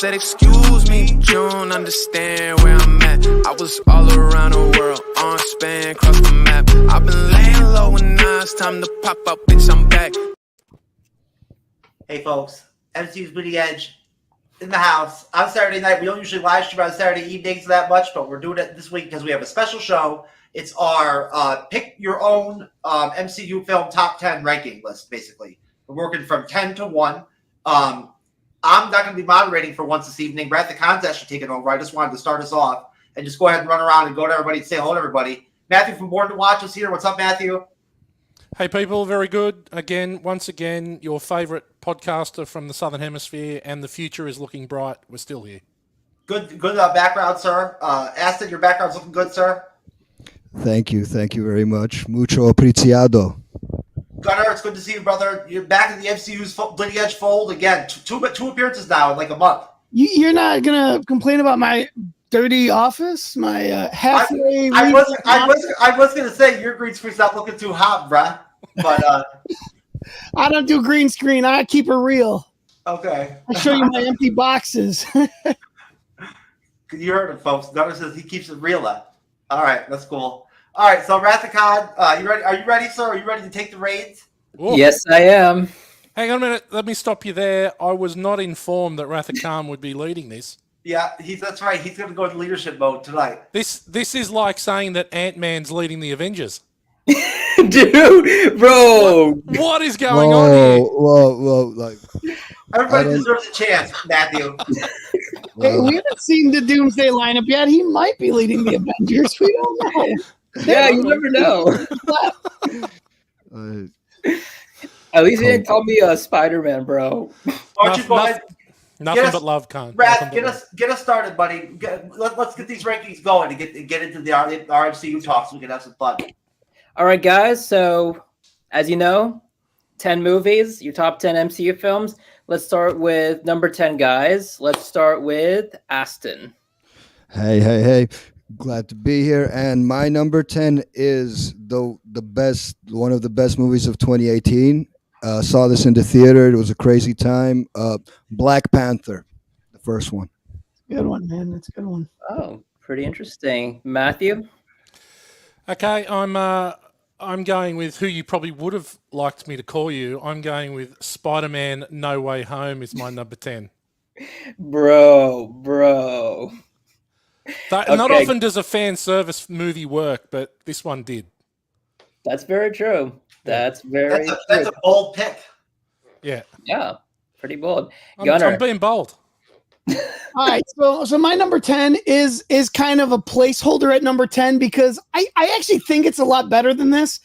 said, excuse me, you don't understand where I'm at. I was all around the world, on span, cross the map. I've been laying low and now it's time to pop up, bitch, I'm back. Hey folks, MCU'S Bleeding Edge in the house on Saturday night. We don't usually live stream on Saturday evenings that much, but we're doing it this week because we have a special show. It's our pick your own MCU film top 10 ranking list, basically. We're working from 10 to 1. I'm not going to be moderating for once this evening. Brad the Con's actually taking over. I just wanted to start us off and just go ahead and run around and go to everybody and say hello to everybody. Matthew from Born to Watch is here. What's up, Matthew? Hey, people. Very good. Once again, your favorite podcaster from the Southern Hemisphere, and the future is looking bright. We're still here. Good background, sir. Aston, your background's looking good, sir. Thank you very much. Mucho apreciado. Gunnar, it's good to see you, brother. You're back in the MCU's Bleeding Edge fold again. Two appearances now in like a month. You're not gonna complain about my dirty office, my halfway. I was gonna say your green screen's not looking too hot, bruh. But I don't do green screen. I keep it real. Okay. I show you my empty boxes. You heard him, folks. Gunnar says he keeps it real. All right, that's cool. All right, so Rathacon, you ready? Are you ready, sir? Are you ready to take the reins? Ooh. Yes, I am. Hang on a minute. Let me stop you there. I was not informed that Rathacon would be leading this. Yeah, that's right. He's going to go into leadership mode tonight. This is like saying that Ant-Man's leading the Avengers. Dude, bro. What is going on here? Whoa, like everybody deserves a chance, Matthew. Hey, we haven't seen the Doomsday lineup yet. He might be leading the Avengers. We don't know. Yeah, you never know. At least he didn't call me a Spider-Man, bro. Nothing but love, Con. Rath, get us started, buddy. Let's get these rankings going and get into the RMCU talk so we can have some fun. All right, guys. So, as you know, 10 movies, your top 10 MCU films. Let's start with number 10, guys. Let's start with Aston. Hey. Glad to be here. And my number 10 is the best, one of the best movies of 2018. Saw this in the theater. It was a crazy time. Black Panther, the first one. Good one, man. That's a good one. Oh, pretty interesting. Matthew? Okay, I'm going with who you probably would have liked me to call you. I'm going with Spider-Man No Way Home is my number 10. Bro. Not often does a fan service movie work, but this one did. That's very true. That's a bold pick. Yeah, pretty bold. I'm being bold. All right, so my number 10 is kind of a placeholder at number 10 because I actually think it's a lot better than this.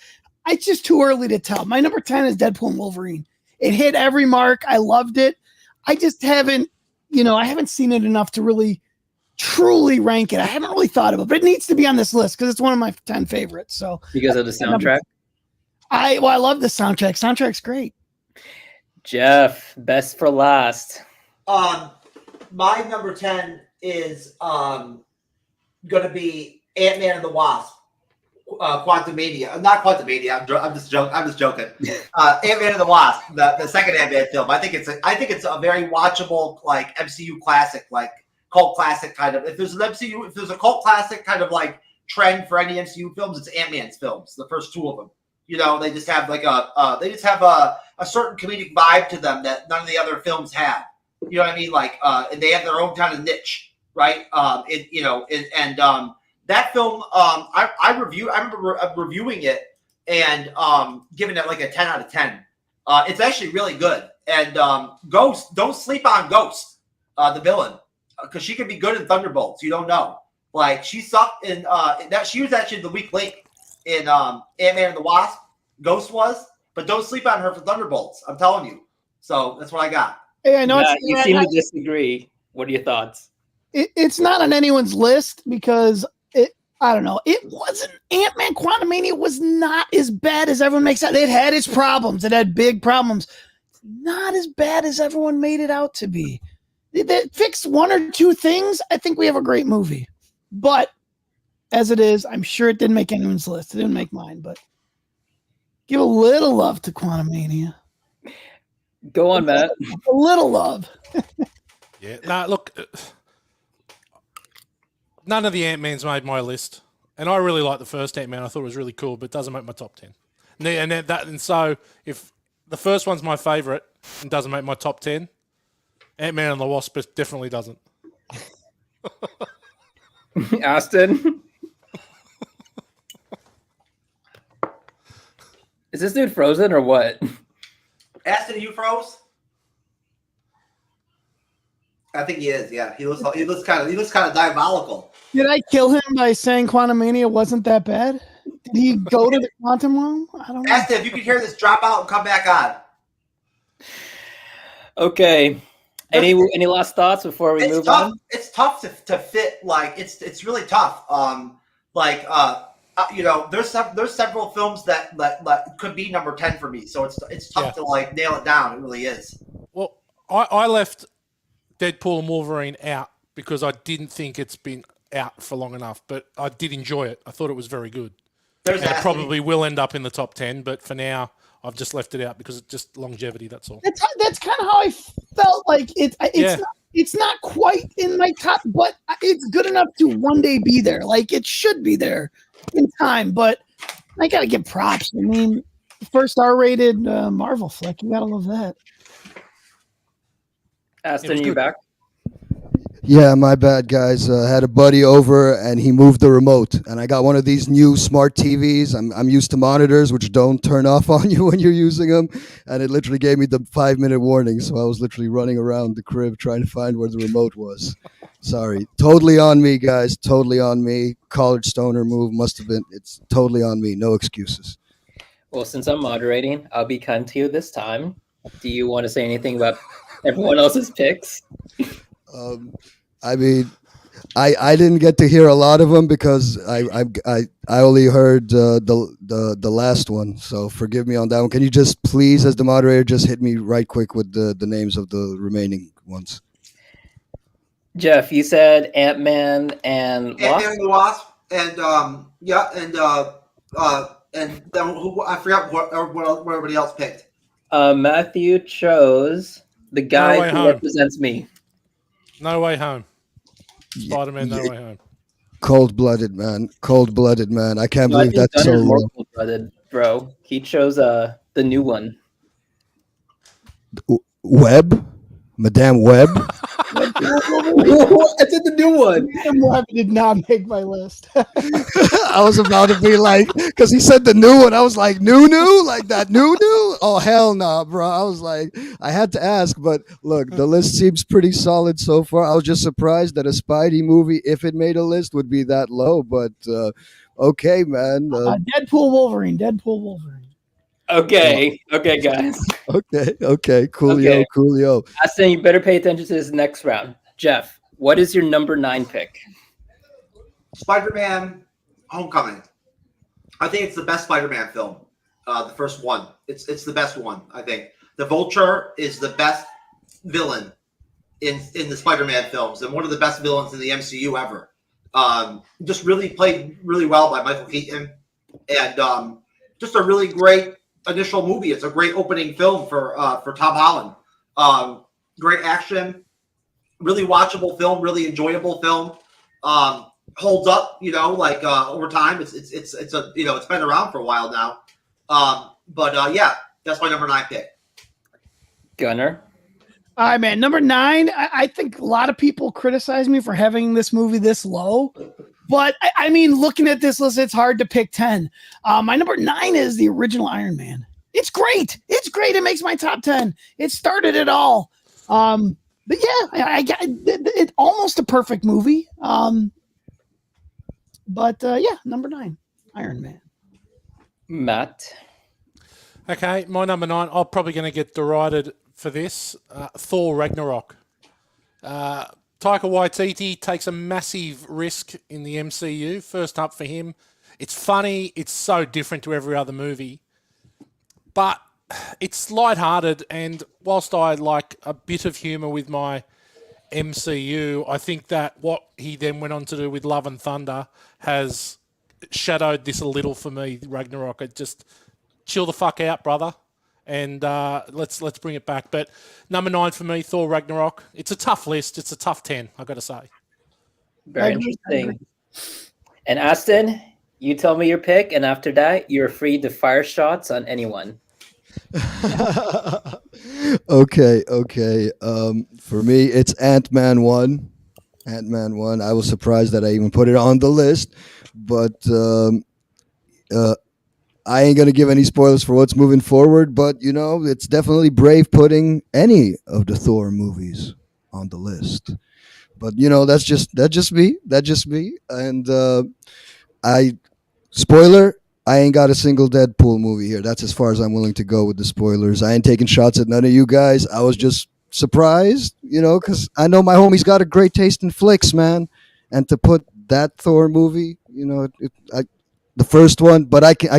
It's just too early to tell. My number 10 is Deadpool and Wolverine. It hit every mark. I loved it. I just haven't seen it enough to really truly rank it. I haven't really thought of it, but it needs to be on this list because it's one of my 10 favorites. So because of the soundtrack? I love the soundtrack. Soundtrack's great. Jeff, best for last. My number 10 is going to be Ant-Man and the Wasp, Quantumania. Not Quantumania. I'm just joking. Ant-Man and the Wasp, the second Ant-Man film. I think it's a very watchable like MCU classic, like cult classic kind of. If there's a cult classic kind of like trend for any MCU films, it's Ant-Man's films. The first two of them. You know, they just have like a certain comedic vibe to them that none of the other films have. You know what I mean? Like, and they have their own kind of niche, right? That film, I remember reviewing it and giving it like a 10 out of 10. It's actually really good. And Ghost, don't sleep on Ghost, the villain, because she could be good in Thunderbolts. You don't know. Like, she sucked in that. She was actually the weak link in Ant-Man and the Wasp. Ghost was, but don't sleep on her for Thunderbolts. I'm telling you. So that's what I got. Hey, I know you seem to disagree. What are your thoughts? It's not on anyone's list because I don't know. It wasn't Ant-Man Quantumania was not as bad as everyone makes out. It had its problems. It had big problems. Not as bad as everyone made it out to be. They fixed one or two things. I think we have a great movie. But as it is, I'm sure it didn't make anyone's list. It didn't make mine, but give a little love to Quantumania. Go on, Matt. A little love. Yeah. No, look, none of the Ant-Mans made my list. And I really like the first Ant-Man. I thought it was really cool, but it doesn't make my top 10. And so if the first one's my favorite and doesn't make my top 10, Ant-Man and the Wasp definitely doesn't. Aston? Is this dude frozen or what? Aston, you froze? I think he is. Yeah, he looks kind of diabolical. Did I kill him by saying Quantumania wasn't that bad? Did he go to the quantum realm? I don't know. Aston, if you could hear this, drop out and come back on. Okay. Any last thoughts before we move on? It's tough to fit. Like it's really tough. There's several films that could be number 10 for me. So it's tough to like nail it down. It really is. Well, I left Deadpool and Wolverine out because I didn't think it's been out for long enough, but I did enjoy it. I thought it was very good. It probably will end up in the top 10, but for now, I've just left it out because it's just longevity. That's all. That's kind of how I felt. Like it's not quite in my top, but it's good enough to one day be there. Like it should be there in time. But I gotta give props. I mean, first R-rated Marvel flick. You gotta love that. Aston, you back? Yeah, my bad, guys. Had a buddy over and he moved the remote, and I got one of these new smart TVs. I'm used to monitors which don't turn off on you when you're using them, and it literally gave me the 5-minute warning. So I was literally running around the crib trying to find where the remote was. Sorry, totally on me, guys. Totally on me. College stoner move must have been. It's totally on me. No excuses. Well, since I'm moderating, I'll be kind to you this time. Do you want to say anything about everyone else's picks? I mean, I didn't get to hear a lot of them because I only heard the last one. So forgive me on that one. Can you just please, as the moderator, just hit me right quick with the names of the remaining ones? Jeff, you said Ant-Man and Wasp? Ant-Man and the Wasp, and then who I forgot what everybody else picked. Matthew chose the guy who represents me. No Way Home. Spider-Man, No Way Home. Cold-blooded, man. Cold-blooded, man. I can't believe that's so more cold-blooded, bro. He chose the new one. Webb? Madame Webb? I said the new one. Madame Webb did not make my list. I was about to be like, because he said the new one. I was like, new? Like that new? Oh, hell no, bro. I was like, I had to ask, but look, the list seems pretty solid so far. I was just surprised that a Spidey movie, if it made a list, would be that low, but okay, man. Deadpool Wolverine. Okay, guys. Okay, coolio. Aston, you better pay attention to this next round. Jeff, what is your number 9 pick? Spider-Man Homecoming. I think it's the best Spider-Man film. The first one. It's the best one, I think. The Vulture is the best villain in the Spider-Man films and one of the best villains in the MCU ever. Just really played really well by Michael Keaton. And just a really great initial movie. It's a great opening film for Tom Holland. Great action, really watchable film, really enjoyable film. Holds up, over time. It's been around for a while now. Yeah, that's my number 9 pick. Gunnar. All right, man. Number 9. I think a lot of people criticize me for having this movie this low. But, I mean, looking at this list, it's hard to pick 10. My number 9 is the original Iron Man. It's great. It makes my top 10. It started it all. But, yeah, I got it. Almost a perfect movie. Number 9, Iron Man. Matt. Okay, my number 9. I'm probably going to get derided for this. Thor Ragnarok. Taika Waititi takes a massive risk in the MCU. First up for him. It's funny. It's so different to every other movie. But it's lighthearted, and whilst I like a bit of humour with my MCU, I think that what he then went on to do with Love and Thunder has shadowed this a little for me, Ragnarok. It just chill the fuck out, brother. and let's bring it back. But number 9 for me, Thor Ragnarok. It's a tough list. It's a tough 10, I got to say. Very interesting. And Aston, you tell me your pick, and after that, you're free to fire shots on anyone. Okay. For me, it's Ant-Man 1. Ant-Man 1. I was surprised that I even put it on the list, but I ain't gonna give any spoilers for what's moving forward. But it's definitely brave putting any of the Thor movies on the list. But that's just me. And spoiler. I ain't got a single Deadpool movie here. That's as far as I'm willing to go with the spoilers. I ain't taking shots at none of you guys. I was just surprised, because I know my homie's got a great taste in flicks, man. And to put that Thor movie, the first one, but I can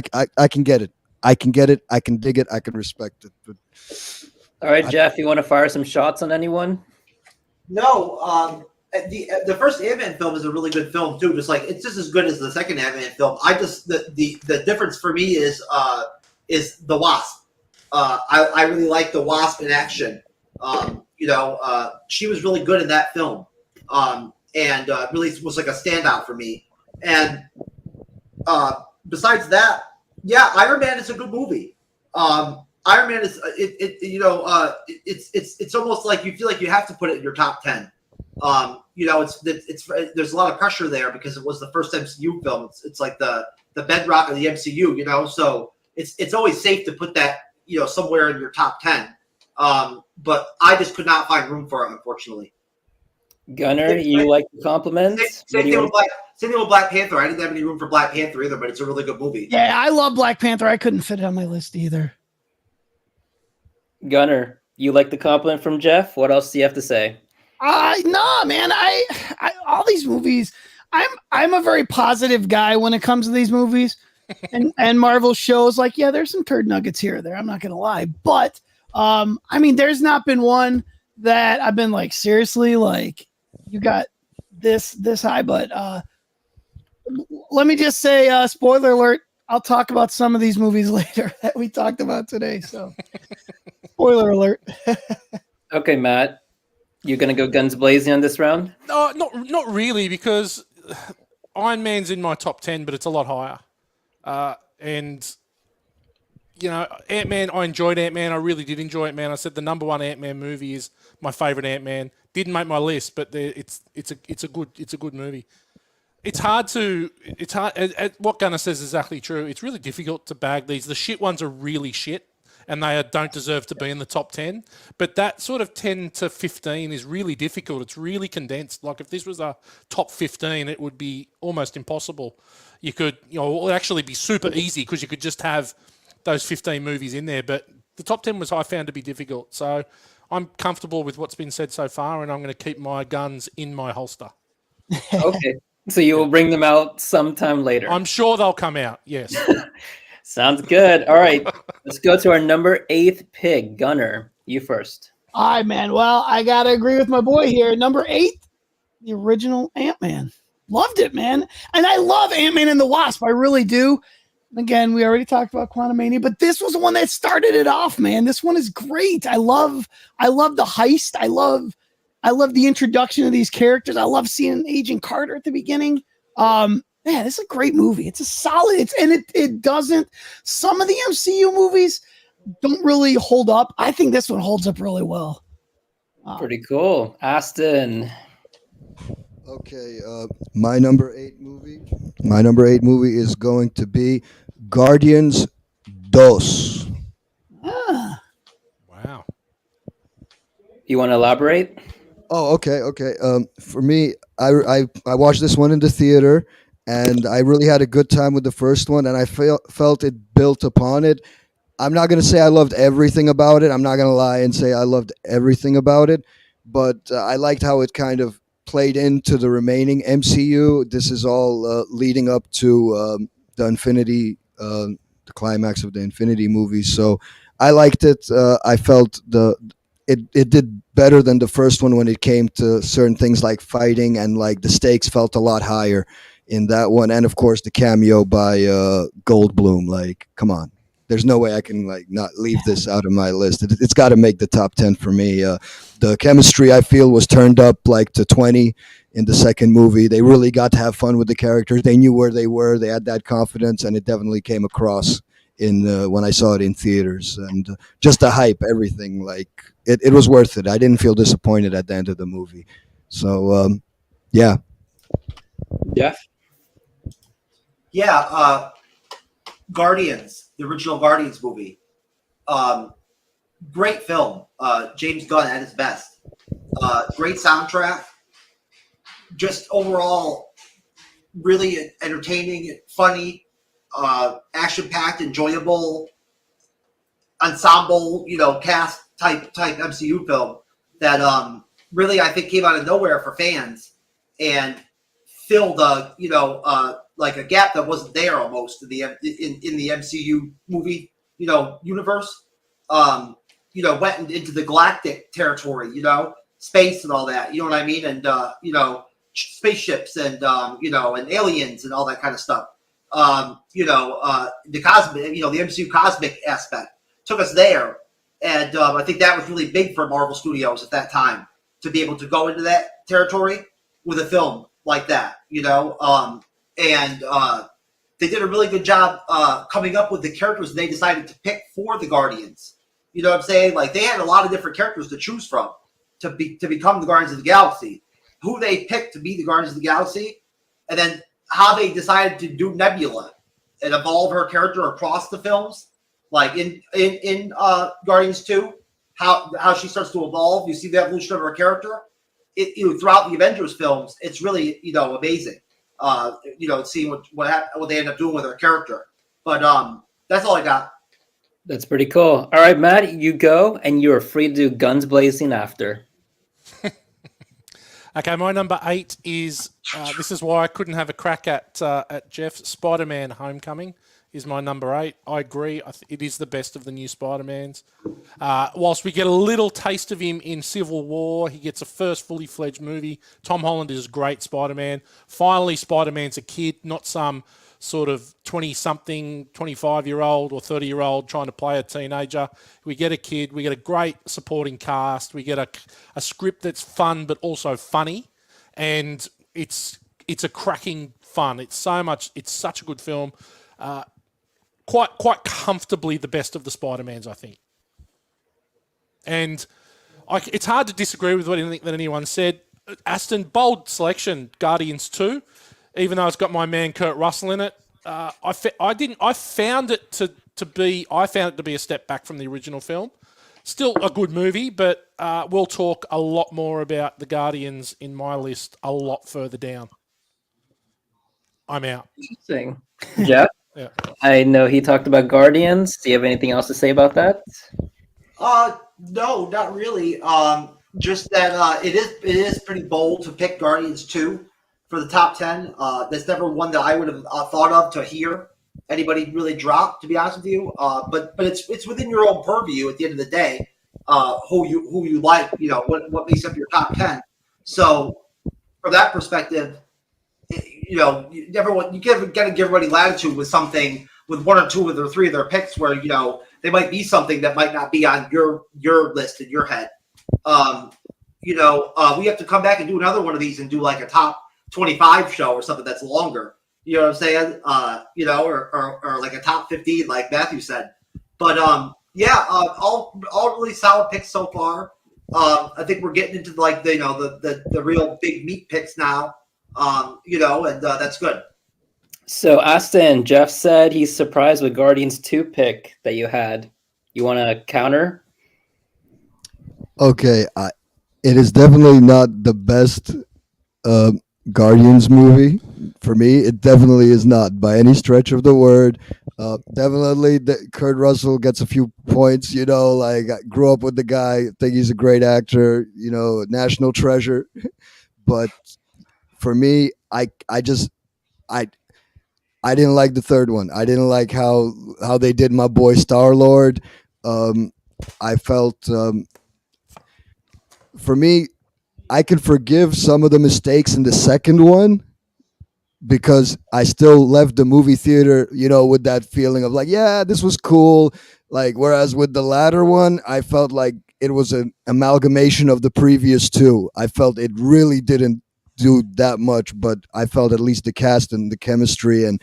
get it. I can get it. I can dig it. I can respect it. But all right, Jeff, you want to fire some shots on anyone? No, the first Ant-Man film is a really good film too. It's just as good as the second Ant-Man film. The difference for me is the Wasp. I really like the Wasp in action. She was really good in that film, and really was like a standout for me. And besides that, yeah, Iron Man is a good movie. Iron Man is it's almost like you feel like you have to put it in your top 10. There's a lot of pressure there because it was the first MCU film. It's like the bedrock of the MCU, so it's always safe to put that, somewhere in your top 10. But I just could not find room for it, unfortunately. Gunnar, you like the compliments? Same thing with Black Panther. I didn't have any room for Black Panther either, but it's a really good movie. Yeah, I love Black Panther. I couldn't fit it on my list either. Gunnar, you like the compliment from Jeff? What else do you have to say? No, man. I all these movies. I'm a very positive guy when it comes to these movies, and Marvel shows. Like, yeah, there's some turd nuggets here or there. I'm not gonna lie, but there's not been one that I've been like, seriously, like, you got this high. But let me just say, spoiler alert. I'll talk about some of these movies later that we talked about today. So, spoiler alert. Okay, Matt. You're going to go guns blazing on this round? No, not really, because Iron Man's in my top 10, but it's a lot higher. And, Ant-Man, I enjoyed Ant-Man. I really did enjoy Ant-Man. I said the number 1 Ant-Man movie is my favorite Ant-Man. Didn't make my list, but it's a good movie. It's hard. What Gunnar says is exactly true. It's really difficult to bag these. The shit ones are really shit, and they don't deserve to be in the top 10. But that sort of 10 to 15 is really difficult. It's really condensed. Like, if this was a top 15, it would be almost impossible. You could, it would actually be super easy because you could just have those 15 movies in there. But the top 10 I found to be difficult. So I'm comfortable with what's been said so far, and I'm going to keep my guns in my holster. Okay. So you will bring them out sometime later. I'm sure they'll come out, yes. Sounds good. All right. Let's go to our number 8 pick. Gunnar, you first. All right, man. Well, I got to agree with my boy here. Number 8, the original Ant-Man. Loved it, man. And I love Ant-Man and the Wasp. I really do. Again, we already talked about Quantumania, but this was the one that started it off, man. This one is great. I love the heist. I love the introduction of these characters. I love seeing Agent Carter at the beginning. Man, it's a great movie. It's a solid. It doesn't. Some of the MCU movies don't really hold up. I think this one holds up really well. Pretty cool, Aston. Okay, my number 8 movie. My number 8 movie is going to be Guardians 2. Wow. You want to elaborate? Oh, okay. For me, I watched this one in the theater, and I really had a good time with the first one, and I felt it built upon it. I'm not going to say I loved everything about it. I'm not going to lie and say I loved everything about it, but I liked how it kind of played into the remaining MCU. This is all leading up to the climax of the Infinity movies. So I liked it. I felt it did better than the first one when it came to certain things like fighting, and like the stakes felt a lot higher in that one. And of course the cameo by Goldblum. Like, come on, there's no way I can like not leave this out of my list. It's got to make the top 10 for me. The chemistry I feel was turned up like to 20 in the second movie. They really got to have fun with the characters. They knew where they were. They had that confidence, and it definitely came across in when I saw it in theaters. And just the hype, everything, like it was worth it. I didn't feel disappointed at the end of the movie. So yeah. Jeff? Yeah, Guardians, the original Guardians movie. Great film. James Gunn at his best. Great soundtrack. Just overall, really entertaining, funny, action-packed, enjoyable ensemble, cast type MCU film that really I think came out of nowhere for fans and filled like a gap that wasn't there almost in the MCU movie universe. Went into the galactic territory, space and all that, you know what I mean, and spaceships and and aliens and all that kind of stuff. The cosmic, the MCU cosmic aspect took us there, and I think that was really big for Marvel Studios at that time to be able to go into that territory with a film like that, and they did a really good job coming up with the characters they decided to pick for the Guardians. You know what I'm saying? Like they had a lot of different characters to choose from to become the Guardians of the Galaxy. Who they picked to be the Guardians of the Galaxy, and then how they decided to do Nebula and evolve her character across the films, like in Guardians 2, how she starts to evolve. You see the evolution of her character. Throughout the Avengers films, it's really amazing. Seeing what they end up doing with her character. But that's all I got. That's pretty cool. All right, Matt, you go, and you're free to do guns blazing after. Okay, my number 8 is, this is why I couldn't have a crack at Jeff. Spider-Man Homecoming is my number 8. I agree. It is the best of the new Spider-Mans. Whilst we get a little taste of him in Civil War, he gets a first fully fledged movie. Tom Holland is a great Spider-Man. Finally, Spider-Man's a kid, not some sort of 20-something, 25-year-old or 30-year-old trying to play a teenager. We get a kid. We get a great supporting cast. We get a script that's fun but also funny, and it's a cracking fun. It's such a good film. Quite comfortably the best of the Spider-Mans, I think. And it's hard to disagree with that anyone said. Aston, bold selection, Guardians 2. Even though it's got my man Kurt Russell in it, I found it to be a step back from the original film. Still a good movie, but we'll talk a lot more about the Guardians in my list a lot further down. I'm out. Interesting. Jeff? Yeah. I know he talked about Guardians. Do you have anything else to say about that? No, not really. Just that it is pretty bold to pick Guardians 2 for the top 10. That's never one that I would have thought of to hear anybody really drop, to be honest with you. But it's within your own purview at the end of the day, who you like, what makes up your top 10. So from that perspective, you got to give everybody latitude with something, with one or two or three of their picks where they might be something that might not be on your list in your head. We have to come back and do another one of these and do like a top 25 show or something that's longer. You know what I'm saying? Or like a top 15, like Matthew said. But all really solid picks so far. I think we're getting into like the real big meat picks now. And that's good. So Aston, Jeff said he's surprised with Guardians 2 pick that you had. You want to counter? Okay, it is definitely not the best Guardians movie for me. It definitely is not by any stretch of the word. Definitely, Kurt Russell gets a few points. Like I grew up with the guy. Think he's a great actor. National treasure. But for me, I didn't like the third one. I didn't like how they did my boy Star-Lord. I felt for me, I could forgive some of the mistakes in the second one, because I still left the movie theater, with that feeling of like, yeah, this was cool. Like, whereas with the latter one, I felt like it was an amalgamation of the previous two. I felt it really didn't do that much, but I felt at least the cast and the chemistry and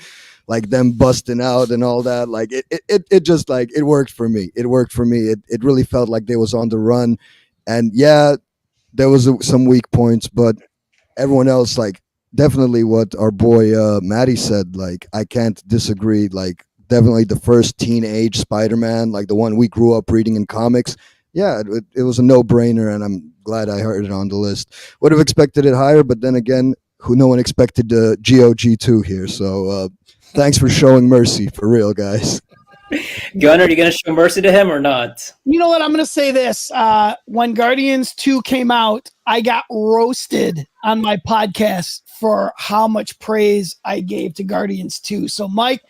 like them busting out and all that, like it just like it worked for me. It worked for me. It really felt like they was on the run, and yeah, there was some weak points, but everyone else, like, definitely what our boy Maddie said, like, I can't disagree. Like, definitely the first teenage Spider-Man, like the one we grew up reading in comics. Yeah, it was a no-brainer, and I'm glad I heard it on the list. Would have expected it higher, but then again, no one expected the GOG2 here. So thanks for showing mercy, for real, guys. Gunnar, are you going to show mercy to him or not? You know what? I'm going to say this. When Guardians 2 came out, I got roasted on my podcast for how much praise I gave to Guardians 2. So, Mike,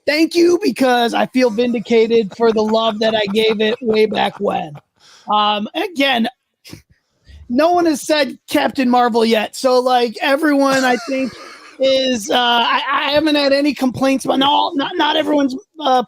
thank you, because I feel vindicated for the love that I gave it way back when. Again, no one has said Captain Marvel yet. So, like, everyone, I think, is I haven't had any complaints about not everyone's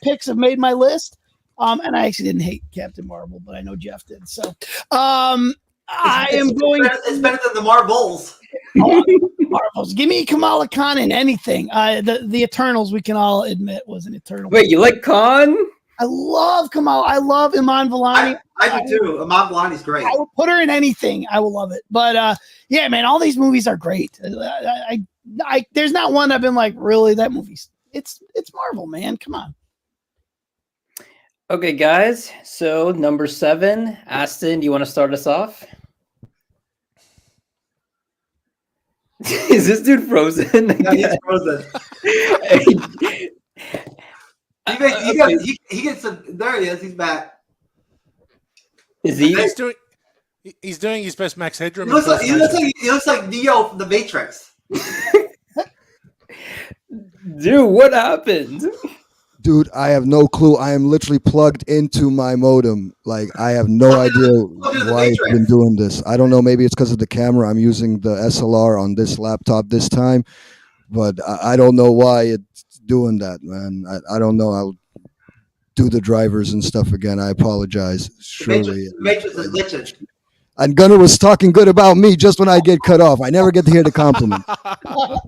picks have made my list. And I actually didn't hate Captain Marvel, but I know Jeff did. So I am going. It's better than the Marvels. Marvels. Give me Kamala Khan in anything. The Eternals, we can all admit, was an Eternal. Wait, you like Khan? I love Kamala. I love Iman Vellani. I do too. Iman Vellani's great. I will put her in anything. I will love it. But yeah, man, all these movies are great. I there's not one I've been like, really, that movie's it's Marvel, man. Come on. Okay, guys. So number 7, Aston, do you want to start us off? Is this dude frozen? Yeah, he's frozen. He gets some. There he is. He's back. Is he? He's doing his best Max Headroom. He looks like Neo from the Matrix. Dude, what happened? Dude, I have no clue. I am literally plugged into my modem. Like, I have no idea why it's been doing this. I don't know. Maybe it's because of the camera. I'm using the SLR on this laptop this time, but I don't know why it's doing that, man. I don't know. I'll do the drivers and stuff again. I apologize. Surely. Matrix is glitching. And Gunnar was talking good about me just when I get cut off. I never get to hear the compliment. Well,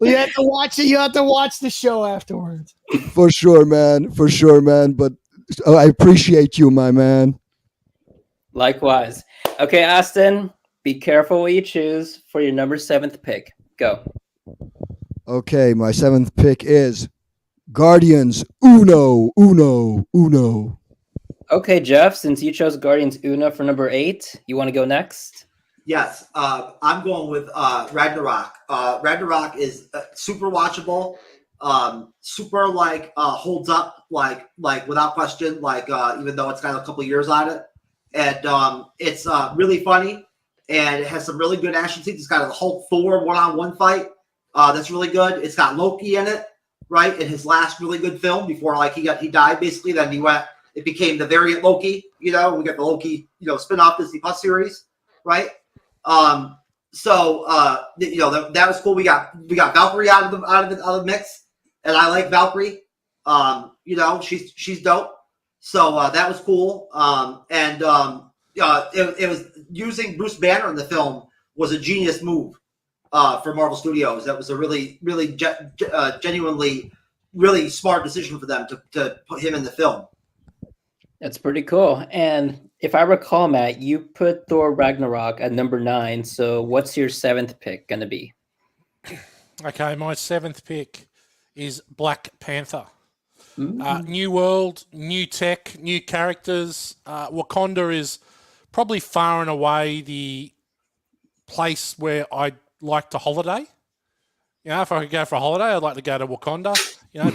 you have to watch it. You have to watch the show afterwards. For sure, man. For sure, man. But I appreciate you, my man. Likewise. Okay, Aston, be careful what you choose for your number 7th pick. Go. Okay, my 7th pick is Guardians Uno. Okay, Jeff, since you chose Guardians Uno for number 8, you want to go next? Yes, I'm going with Ragnarok. Ragnarok is super watchable, super holds up like without question. Even though it's got a couple years on it, and it's really funny, and it has some really good action scenes. It's got a Hulk Thor one-on-one fight that's really good. It's got Loki in it, right? In his last really good film before he died basically. Then he went. It became the variant Loki. We got the Loki spin-off Disney Plus series, right? That was cool. We got Valkyrie out of the mix, and I like Valkyrie. She's dope. So that was cool. It was using Bruce Banner in the film was a genius move for Marvel Studios. That was a really, really genuinely really smart decision for them to put him in the film. That's pretty cool. And if I recall, Matt, you put Thor Ragnarok at number 9. So what's your 7th pick going to be? Okay, my 7th pick is Black Panther. New world, new tech, new characters. Wakanda is probably far and away the place where I'd like to holiday. If I could go for a holiday, I'd like to go to Wakanda.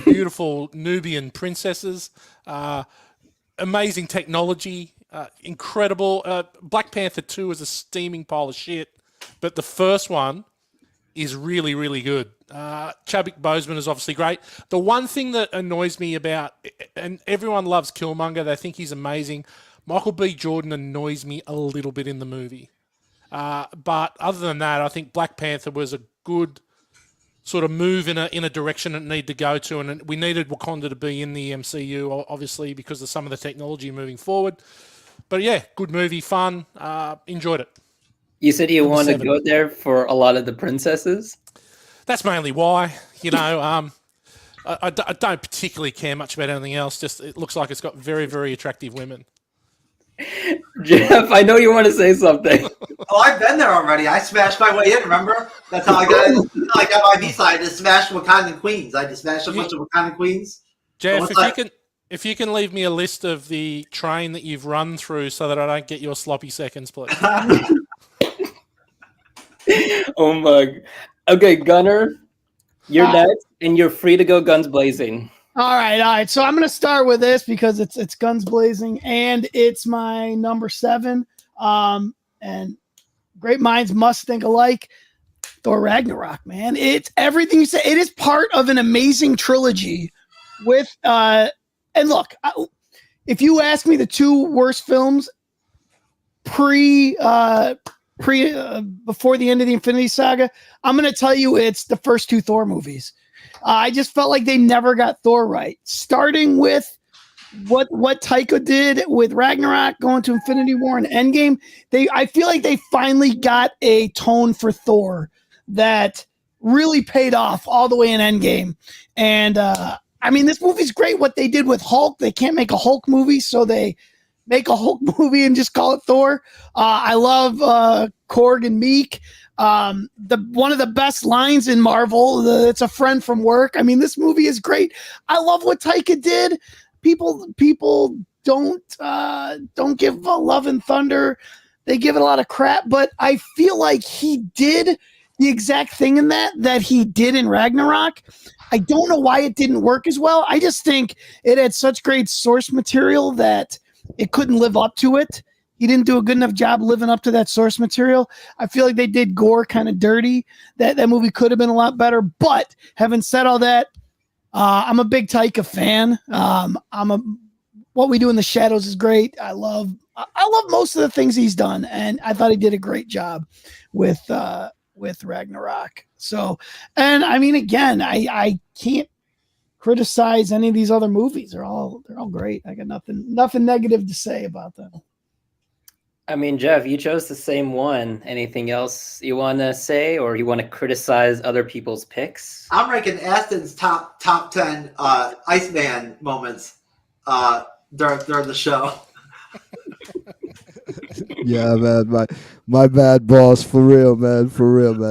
Beautiful Nubian princesses. Amazing technology, incredible. Black Panther 2 is a steaming pile of shit, but the first one is really, really good. Chadwick Boseman is obviously great. The one thing that annoys me about, and everyone loves Killmonger, they think he's amazing. Michael B. Jordan annoys me a little bit in the movie. But other than that, I think Black Panther was a good sort of move in a direction it needed to go to, and we needed Wakanda to be in the MCU, obviously, because of some of the technology moving forward. But yeah, good movie, fun, enjoyed it. You said you Number want to 7. go there for a lot of the princesses? That's mainly why, you know. I don't particularly care much about anything else. Just it looks like it's got very, very attractive women. Jeff, I know you want to say something. Oh, I've been there already. I smashed my way in. Remember? That's how I got it. I got my visa. I just smashed Wakanda Queens. I just smashed a bunch of Wakanda Queens. Jeff, if you can leave me a list of the train that you've run through, so that I don't get your sloppy seconds, please. Oh my. Okay, Gunnar, you're next, and you're free to go guns blazing. All right. So I'm going to start with this because it's guns blazing, and it's my number 7. And great minds must think alike. Thor Ragnarok, man. It's everything you say. It is part of an amazing trilogy with, and look, if you ask me the 2 worst films before the end of the Infinity Saga, I'm going to tell you it's the first 2 Thor movies. I just felt like they never got Thor right. Starting with what Taika did with Ragnarok, going to Infinity War and Endgame, I feel like they finally got a tone for Thor that really paid off all the way in Endgame. And I mean, this movie's great. What they did with Hulk, they can't make a Hulk movie, so they make a Hulk movie and just call it Thor. I love Korg and Meek. One of the best lines in Marvel, it's a friend from work. I mean, this movie is great. I love what Taika did. People don't give Love and Thunder. They give it a lot of crap, but I feel like he did the exact thing in that he did in Ragnarok. I don't know why it didn't work as well. I just think it had such great source material that it couldn't live up to it. He didn't do a good enough job living up to that source material. I feel like they did gore kind of dirty. That movie could have been a lot better. But having said all that, I'm a big Taika fan. What We Do in the Shadows is great. I love most of the things he's done, and I thought he did a great job with Ragnarok. So, and I mean, again, I can't criticize any of these other movies. They're all great. I got nothing negative to say about them. I mean, Jeff, you chose the same one. Anything else you want to say, or you want to criticize other people's picks? I'm ranking Aston's top 10 Iceman moments during the show. Yeah, man, my bad, boss. For real, man.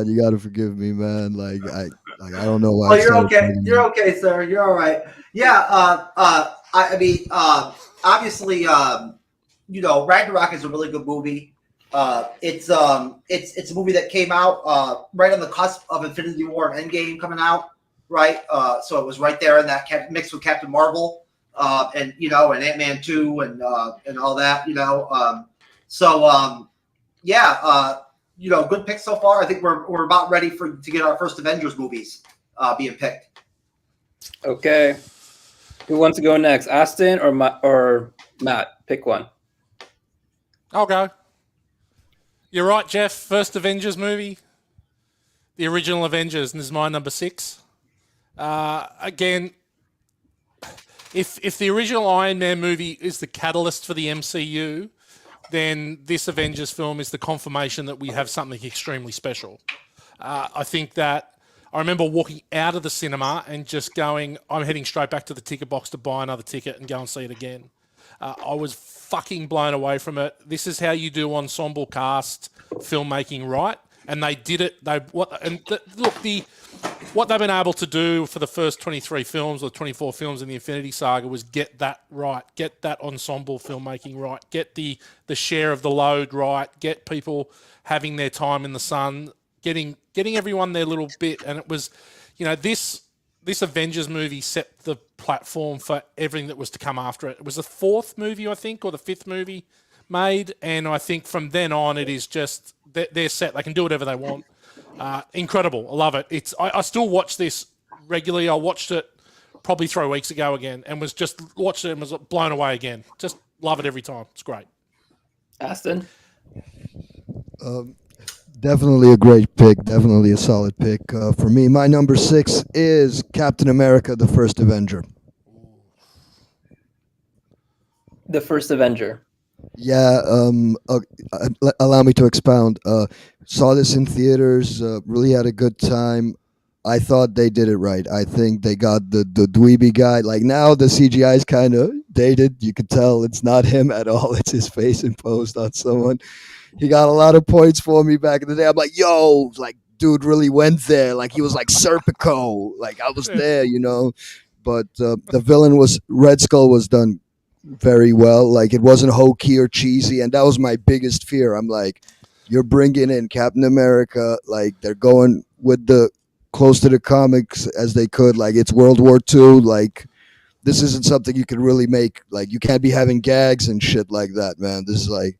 You gotta forgive me, man. Like I don't know why. Oh, you're okay. You're okay, sir. You're all right. Yeah. I mean, obviously, you know, Ragnarok is a really good movie. It's a movie that came out right on the cusp of Infinity War and Endgame coming out, right? So it was right there in that mixed with Captain Marvel, and you know, and Ant-Man 2 and all that, you know. You know, good pick so far. I think we're about ready to get our first Avengers movies being picked. Okay, who wants to go next, Aston or Matt? Pick one. I'll go. You're right, Jeff. First Avengers movie, the original Avengers, and this is my number 6. Again, if the original Iron Man movie is the catalyst for the MCU, then this Avengers film is the confirmation that we have something extremely special. I think that I remember walking out of the cinema and just going, I'm heading straight back to the ticket box to buy another ticket and go and see it again. I was fucking blown away from it. This is how you do ensemble cast filmmaking right, and they did it. What they've been able to do for the first 23 films or 24 films in the Infinity Saga was get that right, get that ensemble filmmaking right, get the share of the load right, get people having their time in the sun, getting everyone their little bit, and it was, you know, this Avengers movie set the platform for everything that was to come after it. It was the 4th movie, I think, or the 5th movie made, and I think from then on it is just they're set. They can do whatever they want. Incredible. I love it. I still watch this regularly. I watched it probably 3 weeks ago again and was blown away again. Just love it every time. It's great. Aston? Definitely a great pick. Definitely a solid pick for me. My number 6 is Captain America: The First Avenger. The first Avenger. Yeah, allow me to expound. Saw this in theaters. Really had a good time. I thought they did it right. I think they got the dweeby guy. Like now, the CGI is kind of dated. You could tell it's not him at all. It's his face imposed on someone. He got a lot of points for me back in the day. I'm like, yo, like, dude really went there. Like, he was like Serpico. Like, I was there, you know. But the villain was Red Skull was done very well. Like, it wasn't hokey or cheesy, and that was my biggest fear. I'm like, you're bringing in Captain America. Like, they're going with the close to the comics as they could. Like, it's World War II. Like, this isn't something you could really make. Like, you can't be having gags and shit like that, man. This is like.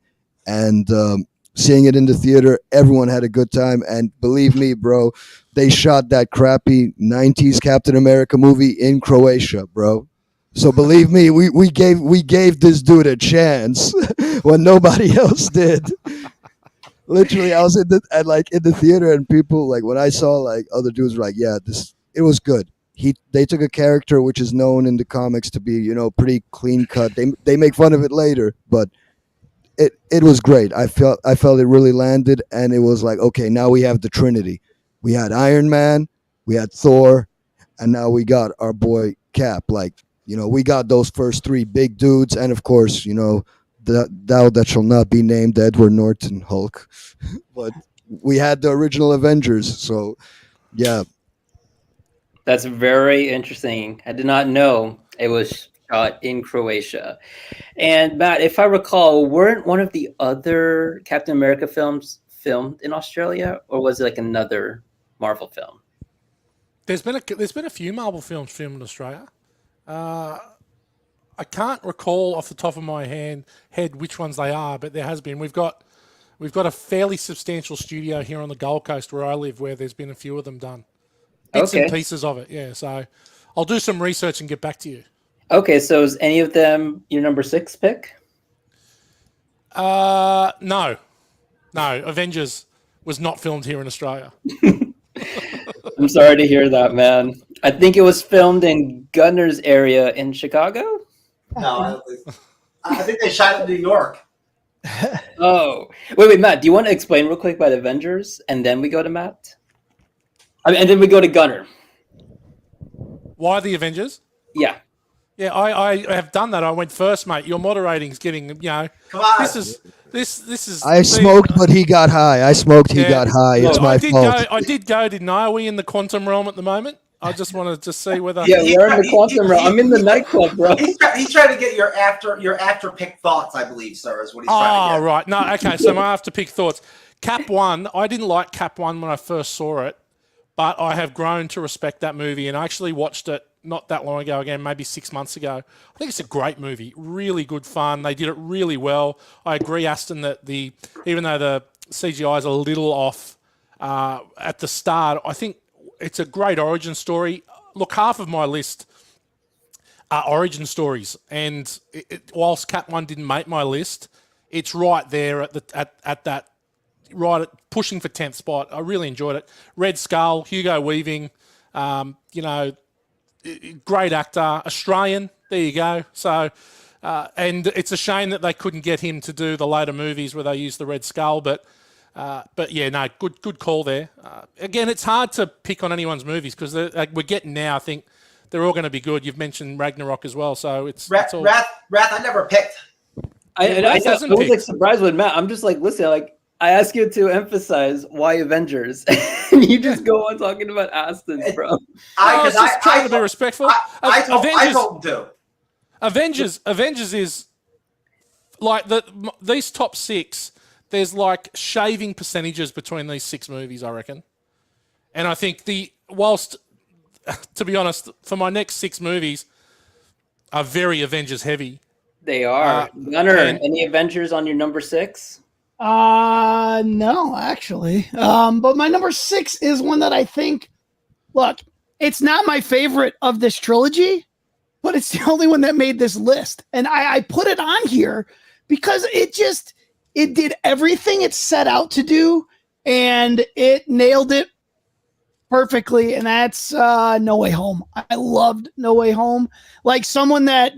And seeing it in the theater, everyone had a good time. And believe me, bro, they shot that crappy 90s Captain America movie in Croatia, bro. So believe me, we gave this dude a chance when nobody else did. Literally, I was in the theater, and people, like, when I saw, like, other dudes were like, yeah, it was good. They took a character which is known in the comics to be, you know, pretty clean cut. They make fun of it later, but it was great. I felt it really landed, and it was like, okay, now we have the Trinity. We had Iron Man, we had Thor, and now we got our boy Cap. Like, you know, we got those first three big dudes, and of course, you know, thou that shall not be named, Edward Norton Hulk. But we had the original Avengers, so yeah. That's very interesting. I did not know it was shot in Croatia. And Matt, if I recall, weren't one of the other Captain America films filmed in Australia, or was it like another Marvel film? There's been a few Marvel films filmed in Australia. I can't recall off the top of my head which ones they are, but there has been. We've got a fairly substantial studio here on the Gold Coast where I live, where there's been a few of them done. Bits and pieces of it, yeah. So I'll do some research and get back to you. Okay, so is any of them your number 6 pick? No. Avengers was not filmed here in Australia. I'm sorry to hear that, man. I think it was filmed in Gunnar's area in Chicago. No, I think they shot it in New York. Oh, wait, Matt. Do you want to explain real quick about Avengers, and then we go to Matt? And then we go to Gunnar. Why the Avengers? Yeah. Yeah, I have done that. I went first, mate. Your moderating's getting, you know. Come on. This is. I smoked, but he got high. He got high. It's my fault. I did go, didn't I? Are we in the quantum realm at the moment? I just wanted to see whether. Yeah, we're in the quantum realm. I'm in the nightclub, bro. He's trying to get your after pick thoughts, I believe, sir, is what he's trying to get. Oh, right. No, okay. So I have to pick thoughts. Cap 1, I didn't like Cap 1 when I first saw it, but I have grown to respect that movie, and I actually watched it not that long ago, again, maybe 6 months ago. I think it's a great movie, really good fun. They did it really well. I agree, Aston, that even though the CGI is a little off at the start, I think it's a great origin story. Look, half of my list are origin stories, and whilst Cap 1 didn't make my list, it's right there at that, right at pushing for 10th spot. I really enjoyed it. Red Skull, Hugo Weaving, you know, great actor, Australian. There you go. So, and it's a shame that they couldn't get him to do the later movies where they used the Red Skull. But yeah, no, good call there. Again, it's hard to pick on anyone's movies because we're getting now. I think they're all going to be good. You've mentioned Ragnarok as well, so it's all. Wrath, I never picked. I was like surprised with Matt. I'm just like, listen, like I ask you to emphasize why Avengers, and you just go on talking about Aston, bro. I was just trying to be respectful. I told him to. Avengers is like these top 6. There's like shaving percentages between these 6 movies, I reckon. And I think whilst, to be honest, for my next 6 movies are very Avengers heavy. They are. Gunnar, any Avengers on your number 6? No, actually. But my number 6 is one that I think, look, it's not my favorite of this trilogy, but it's the only one that made this list. And I put it on here because it did everything it set out to do and it nailed it perfectly, and that's No Way Home. I loved No Way Home. Like someone that,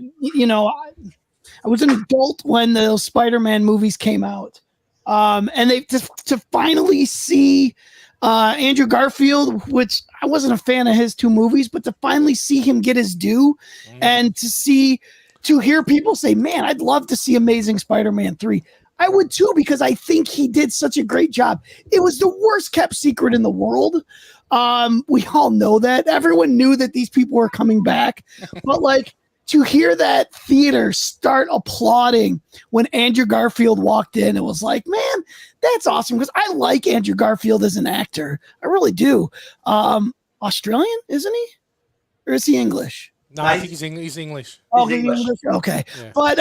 I was an adult when those Spider-Man movies came out. And they to finally see Andrew Garfield, which I wasn't a fan of his 2 movies, but to finally see him get his due and to hear people say, man, I'd love to see Amazing Spider-Man 3. I would too, because I think he did such a great job. It was the worst kept secret in the world. We all know that. Everyone knew that these people were coming back, but like to hear that theater start applauding when Andrew Garfield walked in, it was like, man, that's awesome. Because I like Andrew Garfield as an actor. I really do. Australian, isn't he? Or is he English? No, I think he's English. Oh, he's English. Okay. Yeah. But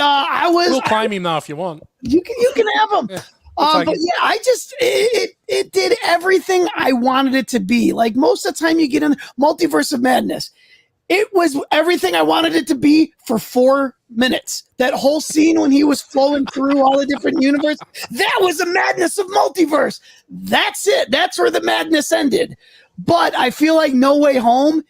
we'll claim him though if you want. You can have him. Yeah. But yeah, I just it did everything I wanted it to be. Like most of the time you get in Multiverse of Madness, it was everything I wanted it to be for 4 minutes. That whole scene when he was flowing through all the different universes, that was the madness of multiverse. That's it. That's where the madness ended. But I feel like No Way Home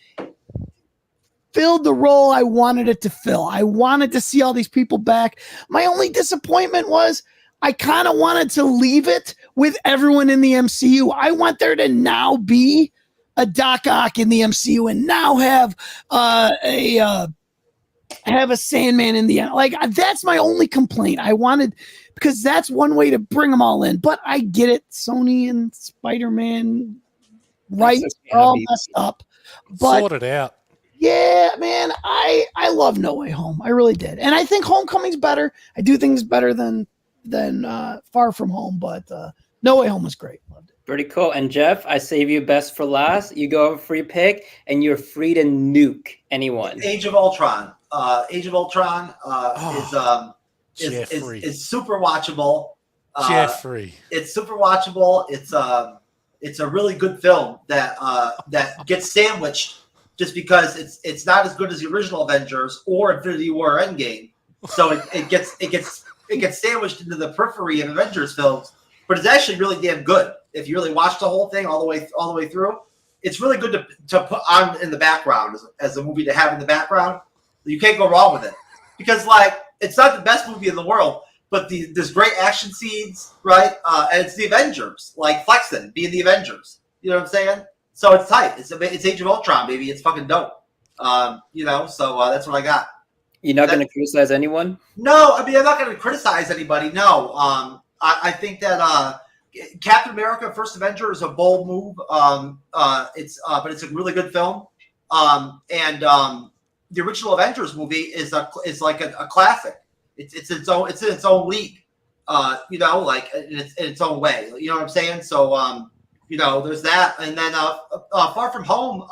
filled the role I wanted it to fill. I wanted to see all these people back. My only disappointment was I kind of wanted to leave it with everyone in the MCU. I want there to now be a Doc Ock in the MCU and now have a Sandman in the end. Like that's my only complaint. I wanted, because that's one way to bring them all in. But I get it. Sony and Spider-Man rights are all messed up. But sort it out. Yeah, man, I love No Way Home. I really did. And I think Homecoming's better. I do think it's better than Far From Home, but No Way Home was great. Loved it. Pretty cool. And Jeff, I save you best for last. You go a free pick, and you're free to nuke anyone. Age of Ultron. Age of Ultron is super watchable. Jeffrey. It's super watchable. It's a really good film that gets sandwiched just because it's not as good as the original Avengers or Infinity War or Endgame. So it gets sandwiched into the periphery of Avengers films, but it's actually really damn good. If you really watch the whole thing all the way through, it's really good to put on in the background as a movie to have in the background. You can't go wrong with it because like it's not the best movie in the world, but there's great action scenes, right? And it's the Avengers, like flexing, being the Avengers. You know what I'm saying? So it's tight. It's Age of Ultron, baby. It's fucking dope. So that's what I got. You're not going to criticize anyone? No, I mean I'm not going to criticize anybody. No, I think that Captain America: First Avenger is a bold move. But it's a really good film. The original Avengers movie is like a classic. It's in its own league. Like in its own way. You know what I'm saying? So there's that, and then Far From Home.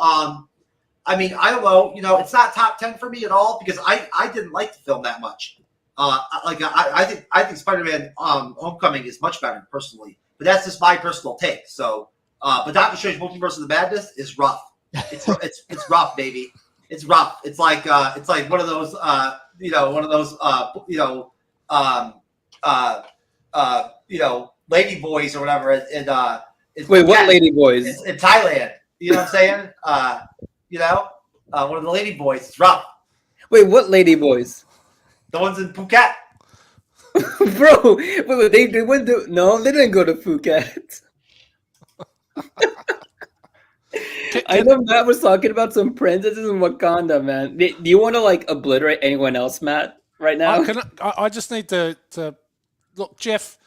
I mean, I don't know. It's not top 10 for me at all because I didn't like the film that much. I think Spider-Man Homecoming is much better personally, but that's just my personal take. So, but Doctor Strange Multiverse of the Madness is rough. It's rough, baby. It's rough. It's like one of those lady boys or whatever. Wait, what lady boys? In Thailand. You know what I'm saying? One of the lady boys. It's rough. Wait, what lady boys? The ones in Phuket. Bro, wait, they went to... No, they didn't go to Phuket. I know Matt was talking about some princesses in Wakanda, man. Do you want to, obliterate anyone else, Matt, right now? I just need to look, Jeff,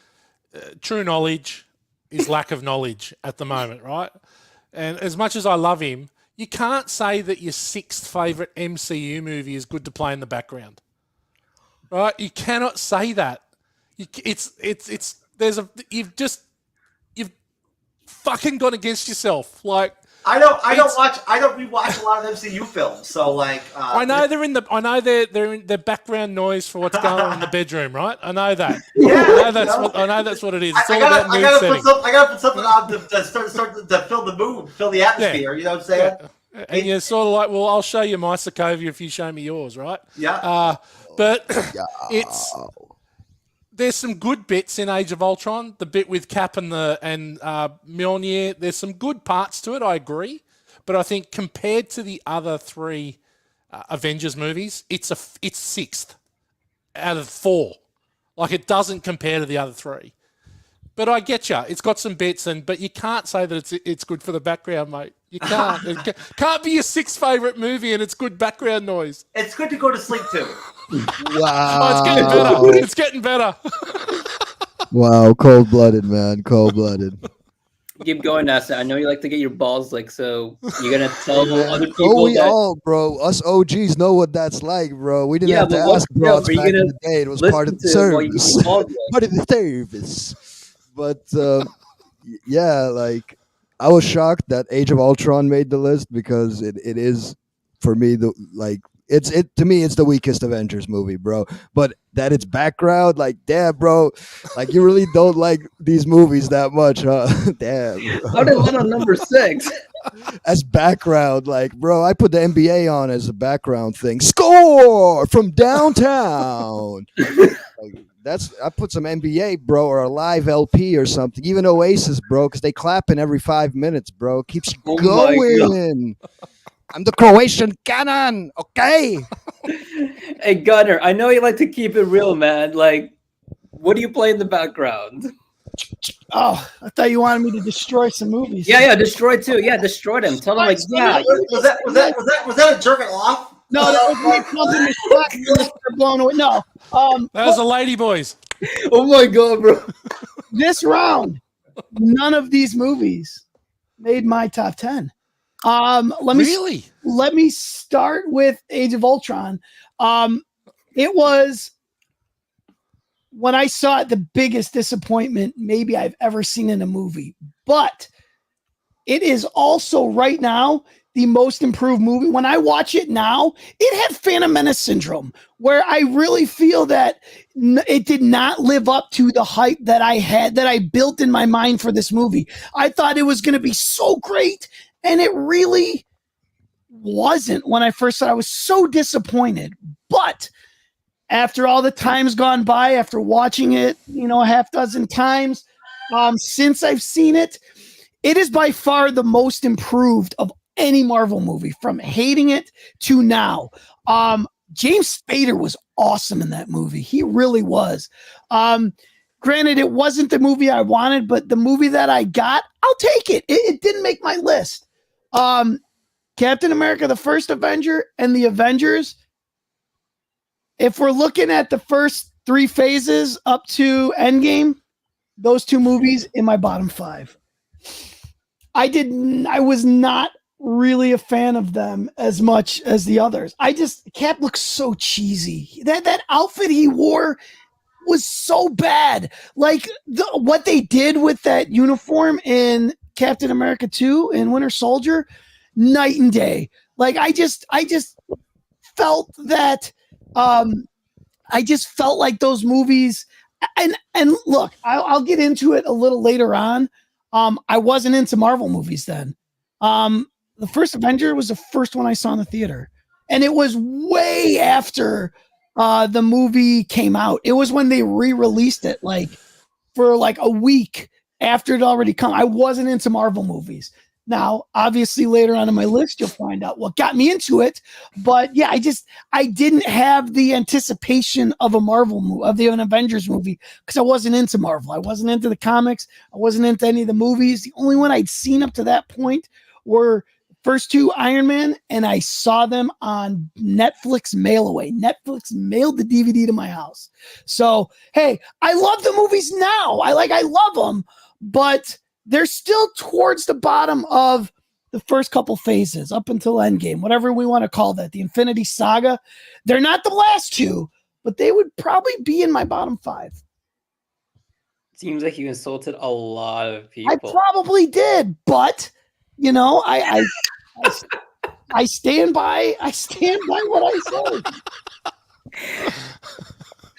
true knowledge is lack of knowledge at the moment, right? And as much as I love him, you can't say that your 6th favourite MCU movie is good to play in the background. Right? You cannot say that. You've fucking gone against yourself. Like I don't rewatch a lot of MCU films, so I know they're in the background noise for what's going on in the bedroom, right? I know that. Yeah, I know that's what it is. It's all about mood setting. I gotta put something on to start to fill the mood, fill the atmosphere. Yeah. You know what I'm saying? Yeah. And you're sort of like, well, I'll show you my Sokovia if you show me yours, right? Yeah. But it's there's some good bits in Age of Ultron. The bit with Cap and Mjolnir, there's some good parts to it. I agree, but I think compared to the other three Avengers movies, it's sixth out of 4. Like, it doesn't compare to the other three. But I get you. It's got some bits, but you can't say that it's good for the background, mate. You can't. It can't be your 6th favourite movie and it's good background noise. It's good to go to sleep to. Oh, Wow. it's getting better. It's getting better. Wow, cold-blooded, man. Cold-blooded. Keep going, Aston. I know you like to get your balls licked, so you're gonna tell other people. Oh, we all, bro. Us OGs know what that's like, bro. We didn't have to ask bros back in the day. It was part of the service. Part of the service. But yeah, like, I was shocked that Age of Ultron made the list because it is, for me, to me it's the weakest Avengers movie, bro. But that it's background, like, damn, bro, like, you really don't like these movies that much, huh? Damn. How did it on number 6? As background, like, bro, I put the NBA on as a background thing. Score from downtown. Like, I put some NBA, bro, or a live LP or something. Even Oasis, bro, because they clapping every 5 minutes, bro. Keeps going. I'm the Croatian cannon, okay? Hey, Gunnar, I know you like to keep it real, man. Like, what do you play in the background? Oh, I thought you wanted me to destroy some movies. Yeah, destroy too. Yeah, destroy them. Tell them, like, yeah. Was that a jerking off? No, that was me pumping the shot and they're blown away. No. That was the Lady Boys. Oh my God, bro. This round, none of these movies made my top 10. Let me start with Age of Ultron. It was, when I saw it, the biggest disappointment maybe I've ever seen in a movie. But it is also right now the most improved movie. When I watch it now, it had Phantom Menace syndrome, where I really feel that it did not live up to the hype that I built in my mind for this movie. I thought it was going to be so great, and it really wasn't. When I first saw it, I was so disappointed. But after all the time's gone by, after watching it, a half dozen times, since I've seen it, it is by far the most improved of any Marvel movie, from hating it to now. James Spader was awesome in that movie. He really was. Granted, it wasn't the movie I wanted, but the movie that I got, I'll take it. It didn't make my list. Captain America, the First Avenger, and the Avengers, if we're looking at the first 3 phases up to Endgame, those 2 movies in my bottom 5. I was not really a fan of them as much as the others. Cap looks so cheesy. That outfit he wore was so bad. Like, what they did with that uniform in Captain America 2 and Winter Soldier, night and day. Like, I just felt that I just felt like those movies, and look, I'll get into it a little later on. I wasn't into Marvel movies then. The first Avenger was the first one I saw in the theater, and it was way after the movie came out. It was when they re-released it, like, for like a week after it already come. I wasn't into Marvel movies. Now, obviously, later on in my list, you'll find out what got me into it. But yeah, I didn't have the anticipation of a Marvel movie, an Avengers movie, because I wasn't into Marvel. I wasn't into the comics. I wasn't into any of the movies. The only one I'd seen up to that point were first 2 Iron Man, and I saw them on Netflix mail away. Netflix mailed the DVD to my house. So, hey, I love the movies now. I love them, but they're still towards the bottom of the first couple phases up until Endgame, whatever we want to call that, the Infinity Saga. They're not the last 2, but they would probably be in my bottom 5. Seems like you insulted a lot of people. I probably did, but I stand by what I said.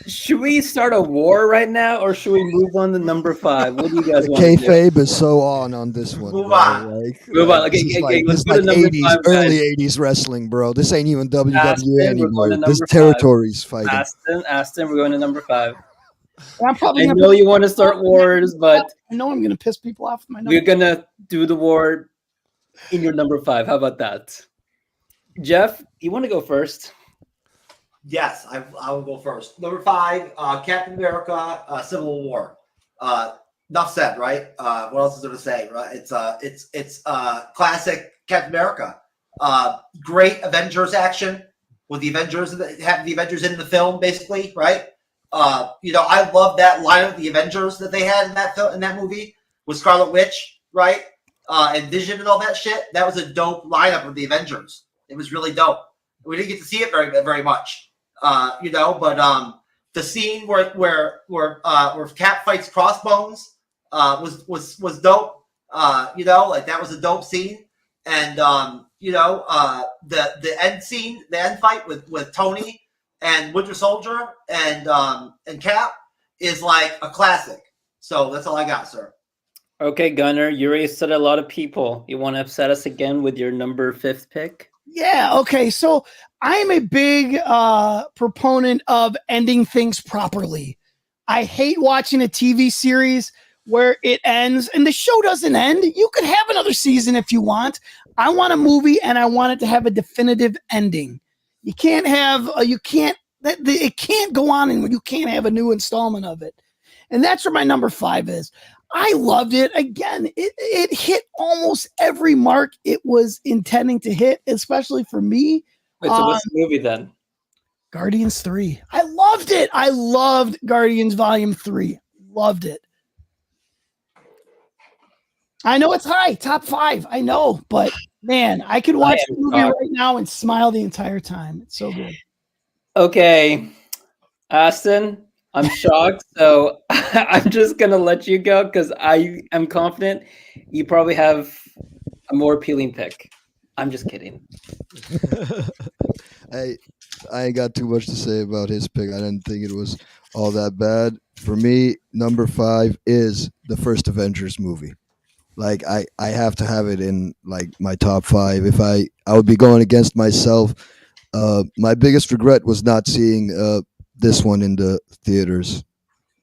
Should we start a war right now, or should we move on to number 5? What do you guys want? Kayfabe is so on this one. Move on. Move on. Okay, let's go to number 5. Guys. Early 80s wrestling, bro. This ain't even WWE Aston, anymore. This territory's fighting. Aston, we're going to number 5. I'm probably I gonna know you want to start wars, but I know I'm gonna piss people off with my number. we're gonna do the war in your number 5. How about that? Jeff, you want to go first? Yes, I will go first. Number 5, Captain America: Civil War. Enough said, right? What else is there to say? Right? It's classic Captain America. Great Avengers action with the Avengers, having the Avengers in the film, basically, right? I love that line of the Avengers that they had in that movie with Scarlet Witch, right? And Vision and all that shit. That was a dope lineup of the Avengers. It was really dope. We didn't get to see it very much, but the scene where Cap fights Crossbones was dope. Like that was a dope scene. And the end scene, the end fight with Tony and Winter Soldier and Cap is like a classic. So that's all I got, sir. Okay, Gunnar, you already said a lot of people. You want to upset us again with your number 5th pick? Yeah, okay. So I'm a big proponent of ending things properly. I hate watching a TV series where it ends and the show doesn't end. You could have another season if you want. I want a movie and I want it to have a definitive ending. You can't have, it can't go on and you can't have a new installment of it. And that's where my number 5 is. I loved it. Again, it hit almost every mark it was intending to hit, especially for me. Wait, so what's the movie then? Guardians 3. I loved it. I loved Guardians Volume 3. Loved it. I know it's high, top 5. I know, but man, I could watch the movie right now and smile the entire time. It's so good. Okay, Aston, I'm shocked. So I'm just going to let you go because I am confident you probably have a more appealing pick. I'm just kidding. I ain't got too much to say about his pick. I didn't think it was all that bad. For me, number 5 is the first Avengers movie. Like I have to have it in like my top 5. If I would be going against myself. My biggest regret was not seeing this one in the theaters.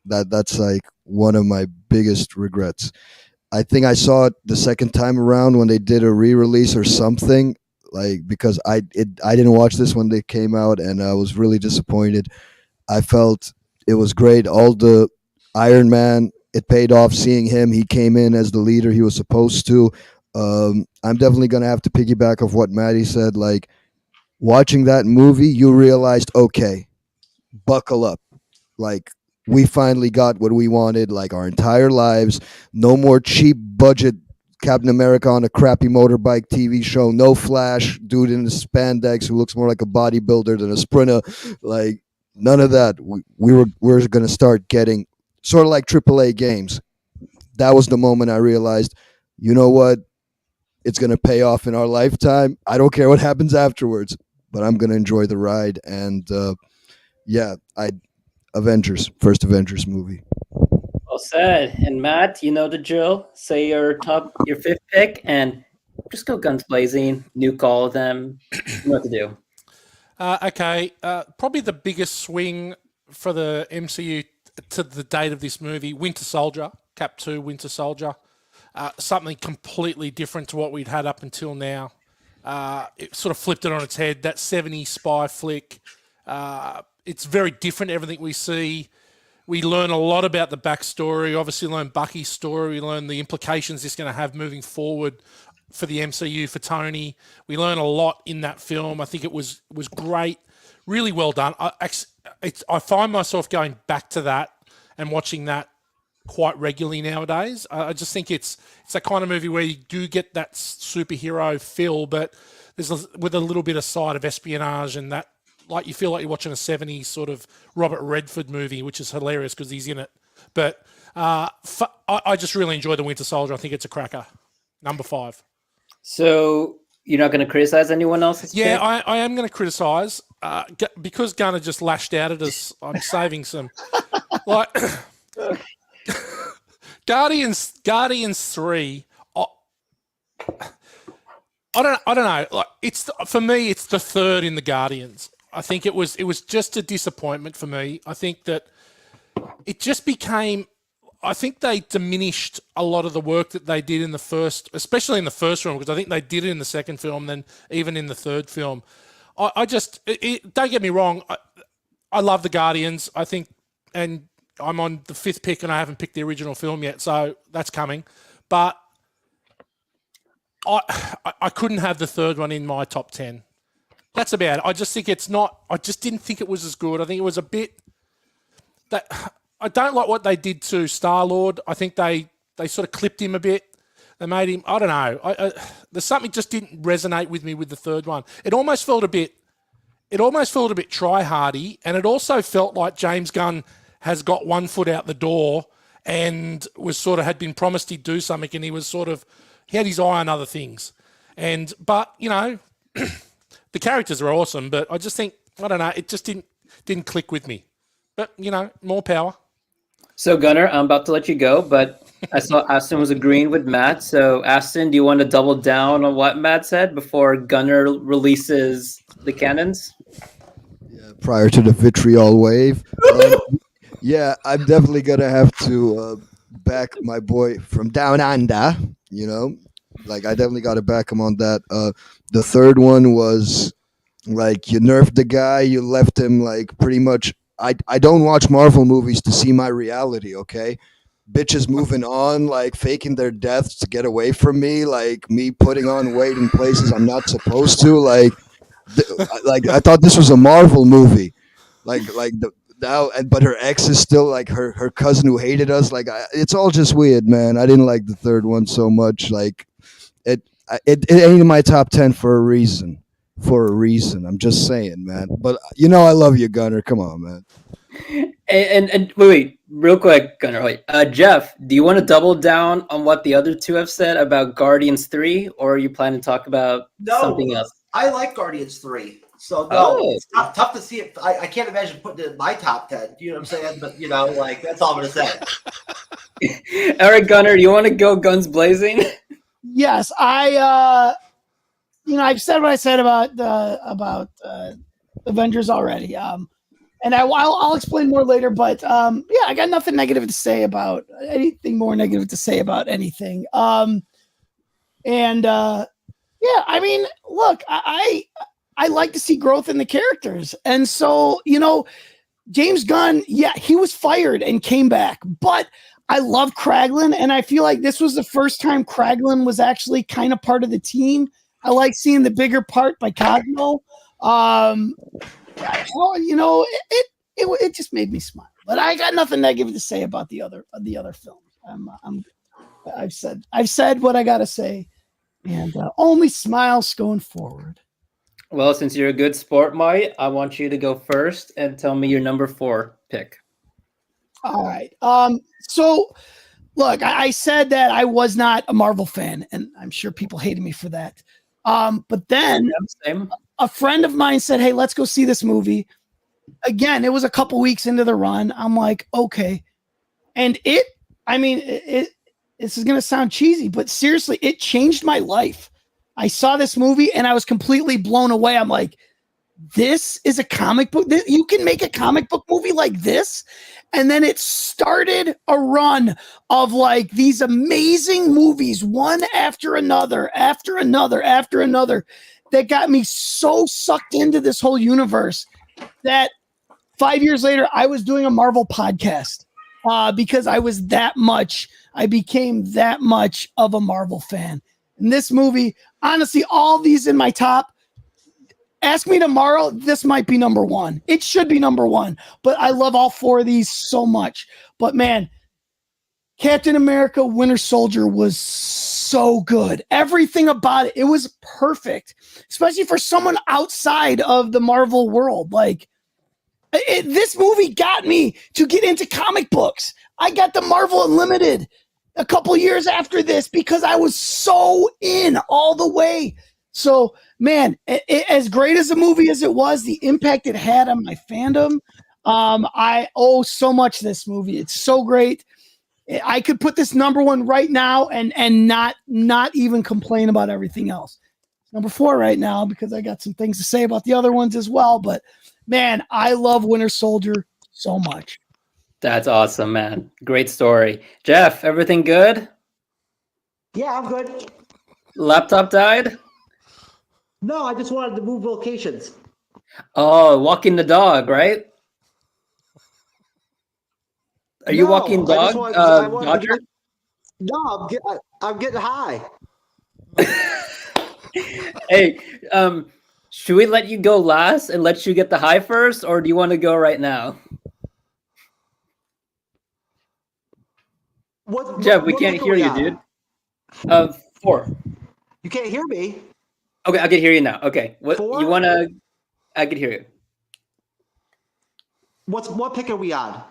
That's like one of my biggest regrets. I think I saw it the second time around when they did a re-release or something. Like because I didn't watch this when they came out, and I was really disappointed. I felt it was great. All the Iron Man, it paid off seeing him. He came in as the leader he was supposed to. I'm definitely gonna have to piggyback off what Maddie said. Like watching that movie, you realized, okay, buckle up. Like we finally got what we wanted. Like our entire lives. No more cheap budget Captain America on a crappy motorbike TV show. No Flash dude in the spandex who looks more like a bodybuilder than a sprinter. Like none of that. We're going to start getting sort of like AAA games. That was the moment I realized, you know what? It's going to pay off in our lifetime. I don't care what happens afterwards, but I'm going to enjoy the ride. And Avengers, first Avengers movie. Well said. And Matt, you know the drill. Say your 5th pick and just go guns blazing, nuke all of them. You know what to do. Okay. Probably the biggest swing for the MCU to the date of this movie, Winter Soldier, Cap 2, Winter Soldier. Something completely different to what we'd had up until now. It sort of flipped it on its head. That 70s spy flick. It's very different, everything we see. We learn a lot about the backstory. Obviously, learn Bucky's story. We learn the implications it's going to have moving forward for the MCU, for Tony. We learn a lot in that film. I think it was great. Really well done. I find myself going back to that and watching that quite regularly nowadays. I just think it's that kind of movie where you do get that superhero feel, but there's with a little bit of side of espionage and that, like you feel like you're watching a 70s sort of Robert Redford movie, which is hilarious because he's in it. But I just really enjoy The Winter Soldier. I think it's a cracker. Number 5. So you're not going to criticize anyone else's pick? Yeah, I am going to criticize because Gunnar just lashed out at us. I'm saving some. Like Guardians 3. I don't know. Like for me, it's the third in the Guardians. I think it was just a disappointment for me. I think that it just became, I think they diminished a lot of the work that they did in the first, especially in the first film, because I think they did it in the second film, then even in the third film. I just, don't get me wrong, I love the Guardians, I think, and I'm on the 5th pick and I haven't picked the original film yet, so that's coming. But I couldn't have the third one in my top 10. That's about it. I just think it's not, I just didn't think it was as good. I think it was a bit, I don't like what they did to Star-Lord. I think they sort of clipped him a bit. They made him, I don't know. There's something just didn't resonate with me with the third one. It almost felt a bit try-hardy, and it also felt like James Gunn has got one foot out the door and was sort of had been promised he'd do something, and he had his eye on other things. But you know, the characters are awesome, but I just think, I don't know, it just didn't click with me. But you know, more power. So Gunnar, I'm about to let you go, but I saw Aston was agreeing with Matt. So Aston, do you want to double down on what Matt said before Gunnar releases the cannons? Yeah, prior to the vitriol wave. Yeah, I'm definitely gonna have to back my boy from down under. You know, like I definitely got to back him on that. The third one was like you nerfed the guy, you left him like pretty much. I don't watch Marvel movies to see my reality, okay? Bitches moving on, like faking their deaths to get away from me, like me putting on weight in places I'm not supposed to, like I thought this was a Marvel movie, but her ex is still like her cousin who hated us, like it's all just weird, man. I didn't like the third one so much, like it ain't in my top 10 for a reason. I'm just saying, man. But you know, I love you, Gunnar. Come on, man. And wait, real quick, Gunnar. Wait, Jeff, do you want to double down on what the other two have said about Guardians 3, or are you planning to talk about something else? I like Guardians 3. So no, it's not tough to see it. I can't imagine putting it in my top 10. You know what I'm saying? But you know, like that's all I'm gonna say. All right, Gunnar, do you want to go guns blazing? Yes, I've said what I said about Avengers already. And I'll explain more later. But yeah, I got nothing negative to say about anything. More negative to say about anything. Yeah, I mean, look, I like to see growth in the characters, and so you know, James Gunn, yeah, he was fired and came back, but I love Kraglin, and I feel like this was the first time Kraglin was actually kind of part of the team. I like seeing the bigger part by Cosmo. You know, it just made me smile. But I got nothing negative to say about the other films. I've said what I got to say, and only smiles going forward. Well, since you're a good sport, Mike, I want you to go first and tell me your number 4 pick. All right. So look, I said that I was not a Marvel fan, and I'm sure people hated me for that. But then a friend of mine said, hey, let's go see this movie. Again, it was a couple weeks into the run. I'm like, okay. And this is going to sound cheesy, but seriously, it changed my life. I saw this movie and I was completely blown away. I'm like, this is a comic book. You can make a comic book movie like this. And then it started a run of like these amazing movies, one after another, that got me so sucked into this whole universe that 5 years later, I was doing a Marvel podcast because I became that much of a Marvel fan. And this movie, honestly, all these in my top, ask me tomorrow, this might be number 1. It should be number 1, but I love all 4 of these so much. But man, Captain America Winter Soldier was so good. Everything about it was perfect, especially for someone outside of the Marvel world. Like, this movie got me to get into comic books. I got the Marvel Unlimited a couple years after this because I was so in all the way. So, man, as great as a movie as it was, the impact it had on my fandom, I owe so much to this movie. It's so great. I could put this number 1 right now and not even complain about everything else. It's number 4 right now because I got some things to say about the other ones as well. But, man, I love Winter Soldier so much. That's awesome, man. Great story. Jeff, everything good? Yeah, I'm good. Laptop died? No, I just wanted to move locations. Oh, walking the dog, right? Are you walking No, I just dog, wanted, I wanted to Dodger? get, no, I'm getting high. Hey, should we let you go last and let you get the high first, or do you want to go right now? Jeff, we can't pick are hear we you, on? dude. 4. You can't hear me. Okay, I can hear you now. Okay, what 4? you wanna? I can hear you. What pick are we on?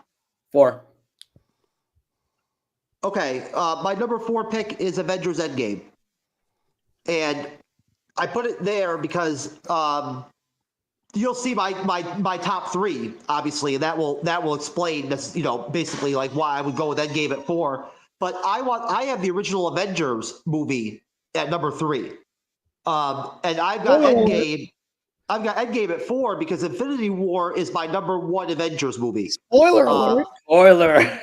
4. Okay, my number 4 pick is Avengers Endgame, and I put it there because you'll see my top 3 obviously, and that will explain this, basically like why I would go with Endgame at 4. But I have the original Avengers movie at number 3, and I've got Endgame. I've got Endgame at 4 because Infinity War is my number 1 Avengers movie. Spoiler alert. Spoiler.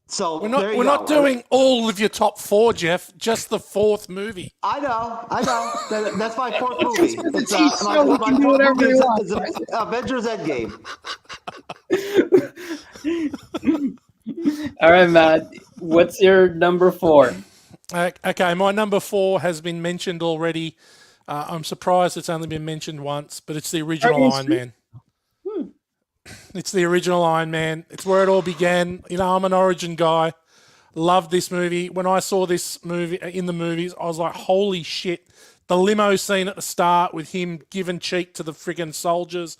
So We're not doing all of your top 4, Jeff. Just the 4th movie. I know. That's my 4th movie. It's my we can do 4th whatever movie we want. is Avengers Endgame. All right, Matt. What's your number 4? Okay, my number 4 has been mentioned already. I'm surprised it's only been mentioned once, but it's the original Iron Man. It's the original Iron Man. It's where it all began. I'm an Origin guy. Loved this movie. When I saw this movie in the movies, I was like, holy shit. The limo scene at the start with him giving cheek to the friggin' soldiers.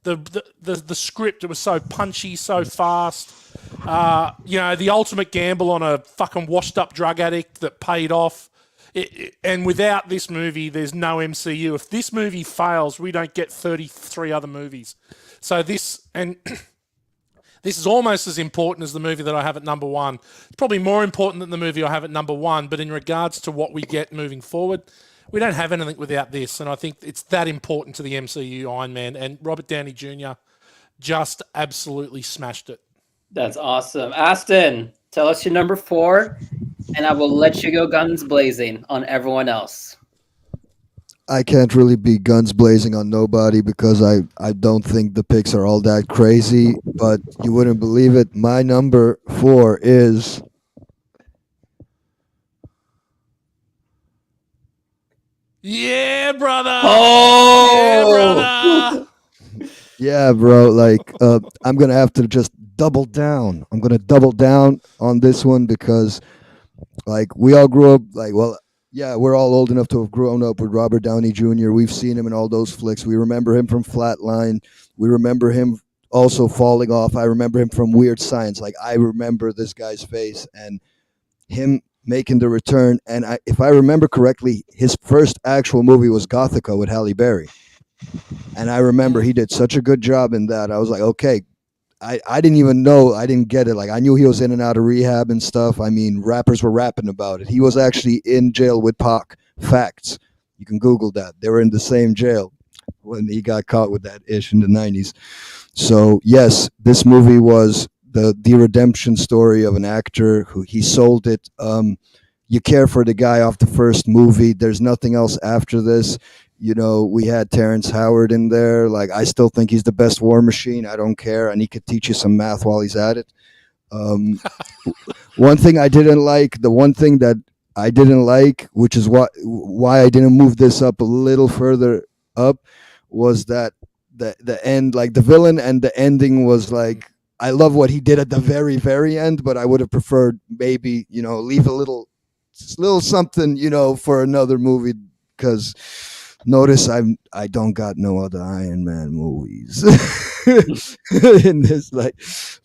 The script, it was so punchy, so fast. The ultimate gamble on a fucking washed up drug addict that paid off. And without this movie, there's no MCU. If this movie fails, we don't get 33 other movies. So this is almost as important as the movie that I have at number 1. It's probably more important than the movie I have at number 1, but in regards to what we get moving forward, we don't have anything without this. And I think it's that important to the MCU Iron Man. And Robert Downey Jr. just absolutely smashed it. That's awesome. Aston, tell us your number 4, and I will let you go guns blazing on everyone else. I can't really be guns blazing on nobody because I don't think the picks are all that crazy, but you wouldn't believe it. My number 4 is Yeah, brother. Oh, Yeah, brother. yeah, bro. Like, I'm gonna have to just double down. I'm gonna double down on this one because, like, we all grew up. Like, well, yeah, we're all old enough to have grown up with Robert Downey Jr. We've seen him in all those flicks. We remember him from Flatline. We remember him also falling off. I remember him from Weird Science. Like, I remember this guy's face and him making the return. And if I remember correctly, his first actual movie was Gothica with Halle Berry. And I remember he did such a good job in that. I was like, okay, I didn't even know. I didn't get it. Like, I knew he was in and out of rehab and stuff. I mean, rappers were rapping about it. He was actually in jail with Pac. Facts. You can Google that. They were in the same jail when he got caught with that ish in the 90s. So, yes, this movie was the redemption story of an actor who he sold it. You care for the guy off the first movie. There's nothing else after this. We had Terrence Howard in there. Like, I still think he's the best War Machine. I don't care. And he could teach you some math while he's at it. One thing I didn't like, which is why I didn't move this up a little further up, was that the end, like the villain and the ending was like, I love what he did at the very, very end, but I would have preferred maybe, leave a little something, for another movie, because notice I don't got no other Iron Man movies in this. Like,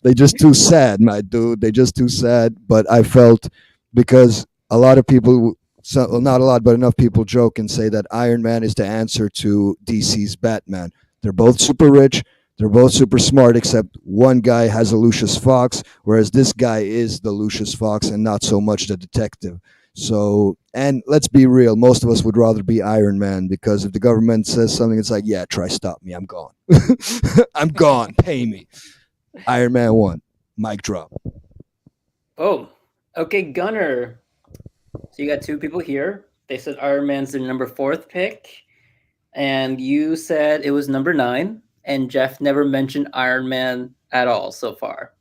they just too sad, my dude. They just too sad. But I felt, because a lot of people, not a lot, but enough people joke and say that Iron Man is the answer to DC's Batman. They're both super rich. They're both super smart, except one guy has a Lucius Fox, whereas this guy is the Lucius Fox and not so much the detective. So, and let's be real, most of us would rather be Iron Man, because if the government says something, it's like, yeah, try stop me, I'm gone. I'm gone, pay me. Iron Man 1. Mic drop. Oh, okay, Gunnar. So you got two people here. They said Iron Man's their number 4th pick, and you said it was number 9. And Jeff never mentioned Iron Man at all so far.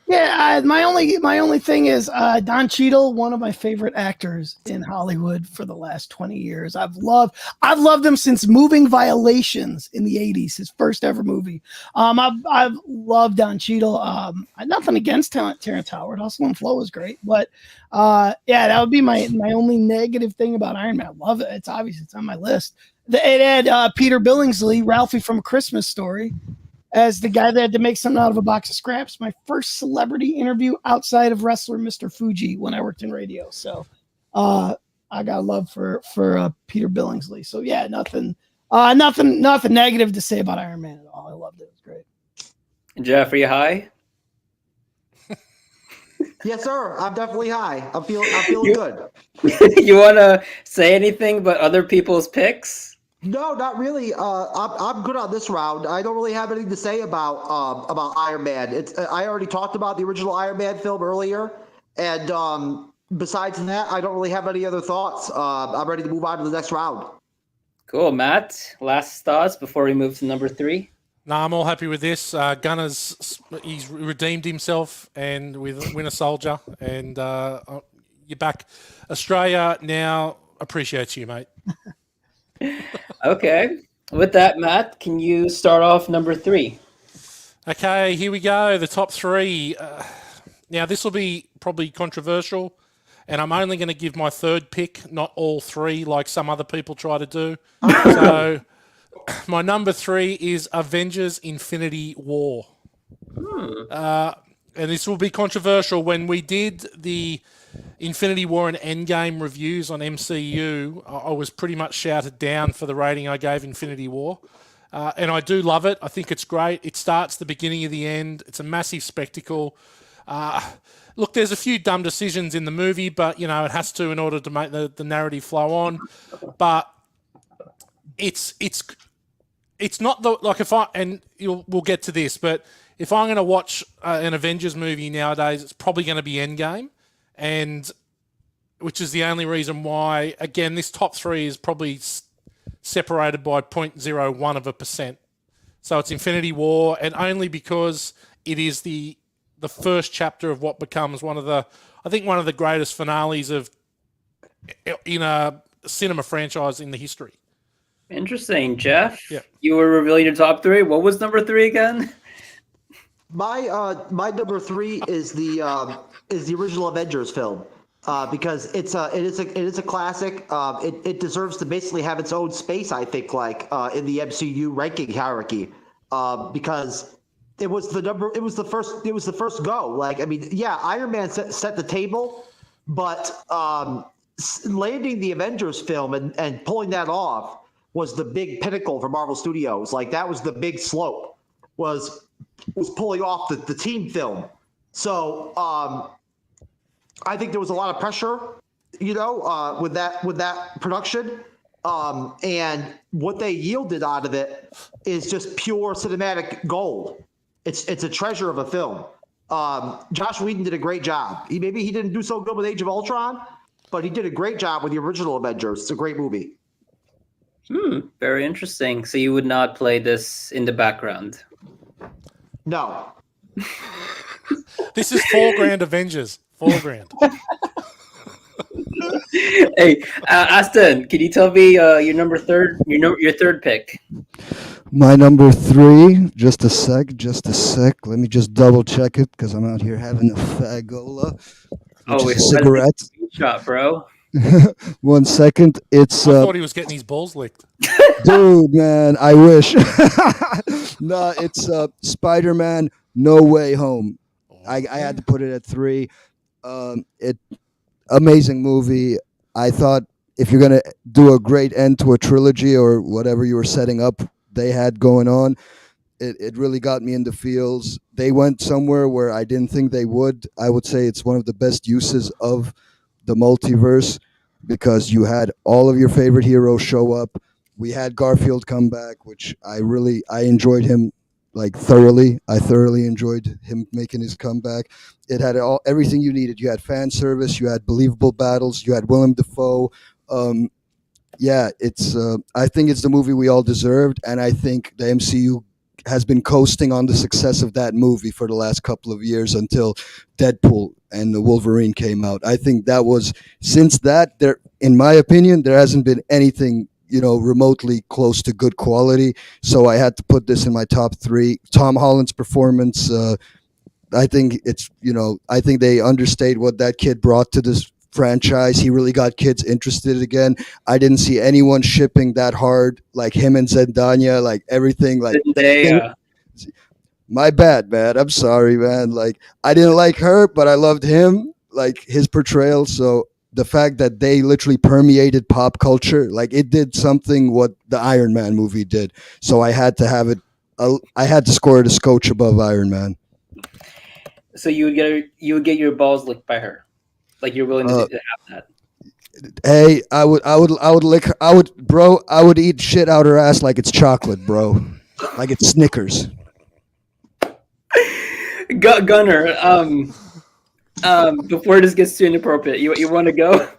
Yeah, my only thing is Don Cheadle, one of my favorite actors in Hollywood for the last 20 years. I've loved him since Moving Violations in the 80s, his first ever movie. I've loved Don Cheadle. Nothing against Terrence Howard. Hustle and Flow is great, but yeah, that would be my only negative thing about Iron Man. I love it. It's obvious. It's on my list. It had Peter Billingsley, Ralphie from A Christmas Story, as the guy that had to make something out of a box of scraps. My first celebrity interview outside of wrestler Mr. Fuji when I worked in radio. So I got love for Peter Billingsley. So yeah, nothing negative to say about Iron Man at all. I loved it. It was great. Jeff, are you high? Yes, sir. I'm definitely high. I'm feeling good. You want to say anything but other people's picks? No, not really. I'm good on this round. I don't really have anything to say about Iron Man. I already talked about the original Iron Man film earlier, and besides that, I don't really have any other thoughts. I'm ready to move on to the next round. Cool, Matt. Last thoughts before we move to number 3. No, I'm all happy with this. He's redeemed himself, and with Winter Soldier, and you're back. Australia now appreciates you, mate. Okay. With that, Matt, can you start off number 3? Okay, here we go. The top 3. Now, this will be probably controversial, and I'm only going to give my 3rd pick, not all 3, like some other people try to do. So, my number 3 is Avengers Infinity War. And this will be controversial. When we did the Infinity War and Endgame reviews on MCU, I was pretty much shouted down for the rating I gave Infinity War. And I do love it. I think it's great. It starts the beginning of the end. It's a massive spectacle. Look, there's a few dumb decisions in the movie, but, you know, it has to in order to make the narrative flow on. But it's not the, like, we'll get to this, but if I'm going to watch an Avengers movie nowadays, it's probably going to be Endgame. And which is the only reason why, again, this top 3 is probably separated by 0.01%. So it's Infinity War, and only because it is the first chapter of what becomes one of the greatest finales in a cinema franchise in the history. Interesting, Jeff. Yeah. You were revealing your top 3. What was number 3 again? My number 3 is the original Avengers film, because it is a classic. It deserves to basically have its own space, I think, like in the MCU ranking hierarchy, because it was the first go. Like, I mean, yeah, Iron Man set the table, but landing the Avengers film and pulling that off was the big pinnacle for Marvel Studios. Like, that was the big slope, was pulling off the team film. So I think there was a lot of pressure, you know, with that production. And what they yielded out of it is just pure cinematic gold. It's a treasure of a film. Josh Whedon did a great job. Maybe he didn't do so good with Age of Ultron, but he did a great job with the original Avengers. It's a great movie. Very interesting. So you would not play this in the background? No. This is $4,000 Avengers. $4,000. Hey, Aston, can you tell me your third pick? My number 3, just a sec. Let me just double check it because I'm out here having a fagola. Wait, cigarette. Shot, bro. 1 second. It's I thought he was getting his balls licked. dude, man, I wish. No, it's Spider-Man No Way Home. I had to put it at 3. Amazing movie. I thought if you're going to do a great end to a trilogy or whatever you were setting up they had going on, it really got me in the feels. They went somewhere where I didn't think they would. I would say it's one of the best uses of the multiverse because you had all of your favorite heroes show up. We had Garfield come back, which I enjoyed him like thoroughly. I thoroughly enjoyed him making his comeback. It had everything you needed. You had fan service, you had believable battles, you had Willem Dafoe. Yeah, it's. I think it's the movie we all deserved, and I think the MCU has been coasting on the success of that movie for the last couple of years until Deadpool and the Wolverine came out. I think that was since that there, in my opinion, there hasn't been anything remotely close to good quality. So I had to put this in my top 3. Tom Holland's performance. I think it's I think they understate what that kid brought to this franchise. He really got kids interested again. I didn't see anyone shipping that hard like him and Zendaya, like everything. Like my bad, man. I'm sorry, man. Like I didn't like her, but I loved him, like his portrayal. So the fact that they literally permeated pop culture, like it did something what the Iron Man movie did. So I had to have it. I had to score it a scotch above Iron Man. So you would get your balls licked by her, like you're willing to have that. Hey, I would lick her. I would eat shit out her ass like it's chocolate, bro. Like it's Snickers. Gunnar, before this gets too inappropriate, you want to go?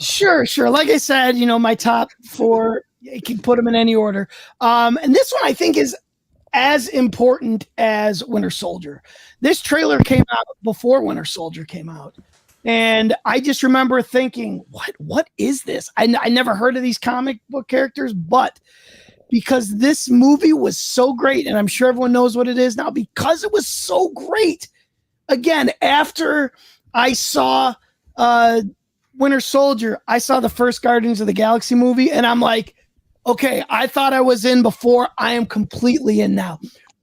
Sure. Like I said, my top 4, you can put them in any order. And this one I think is as important as Winter Soldier. This trailer came out before Winter Soldier came out. And I just remember thinking, what is this? I never heard of these comic book characters, but because this movie was so great, and I'm sure everyone knows what it is now, because it was so great. Again, after I saw Winter Soldier, I saw the first Guardians of the Galaxy movie, and I'm like, okay, I thought I was in before. I am completely in now.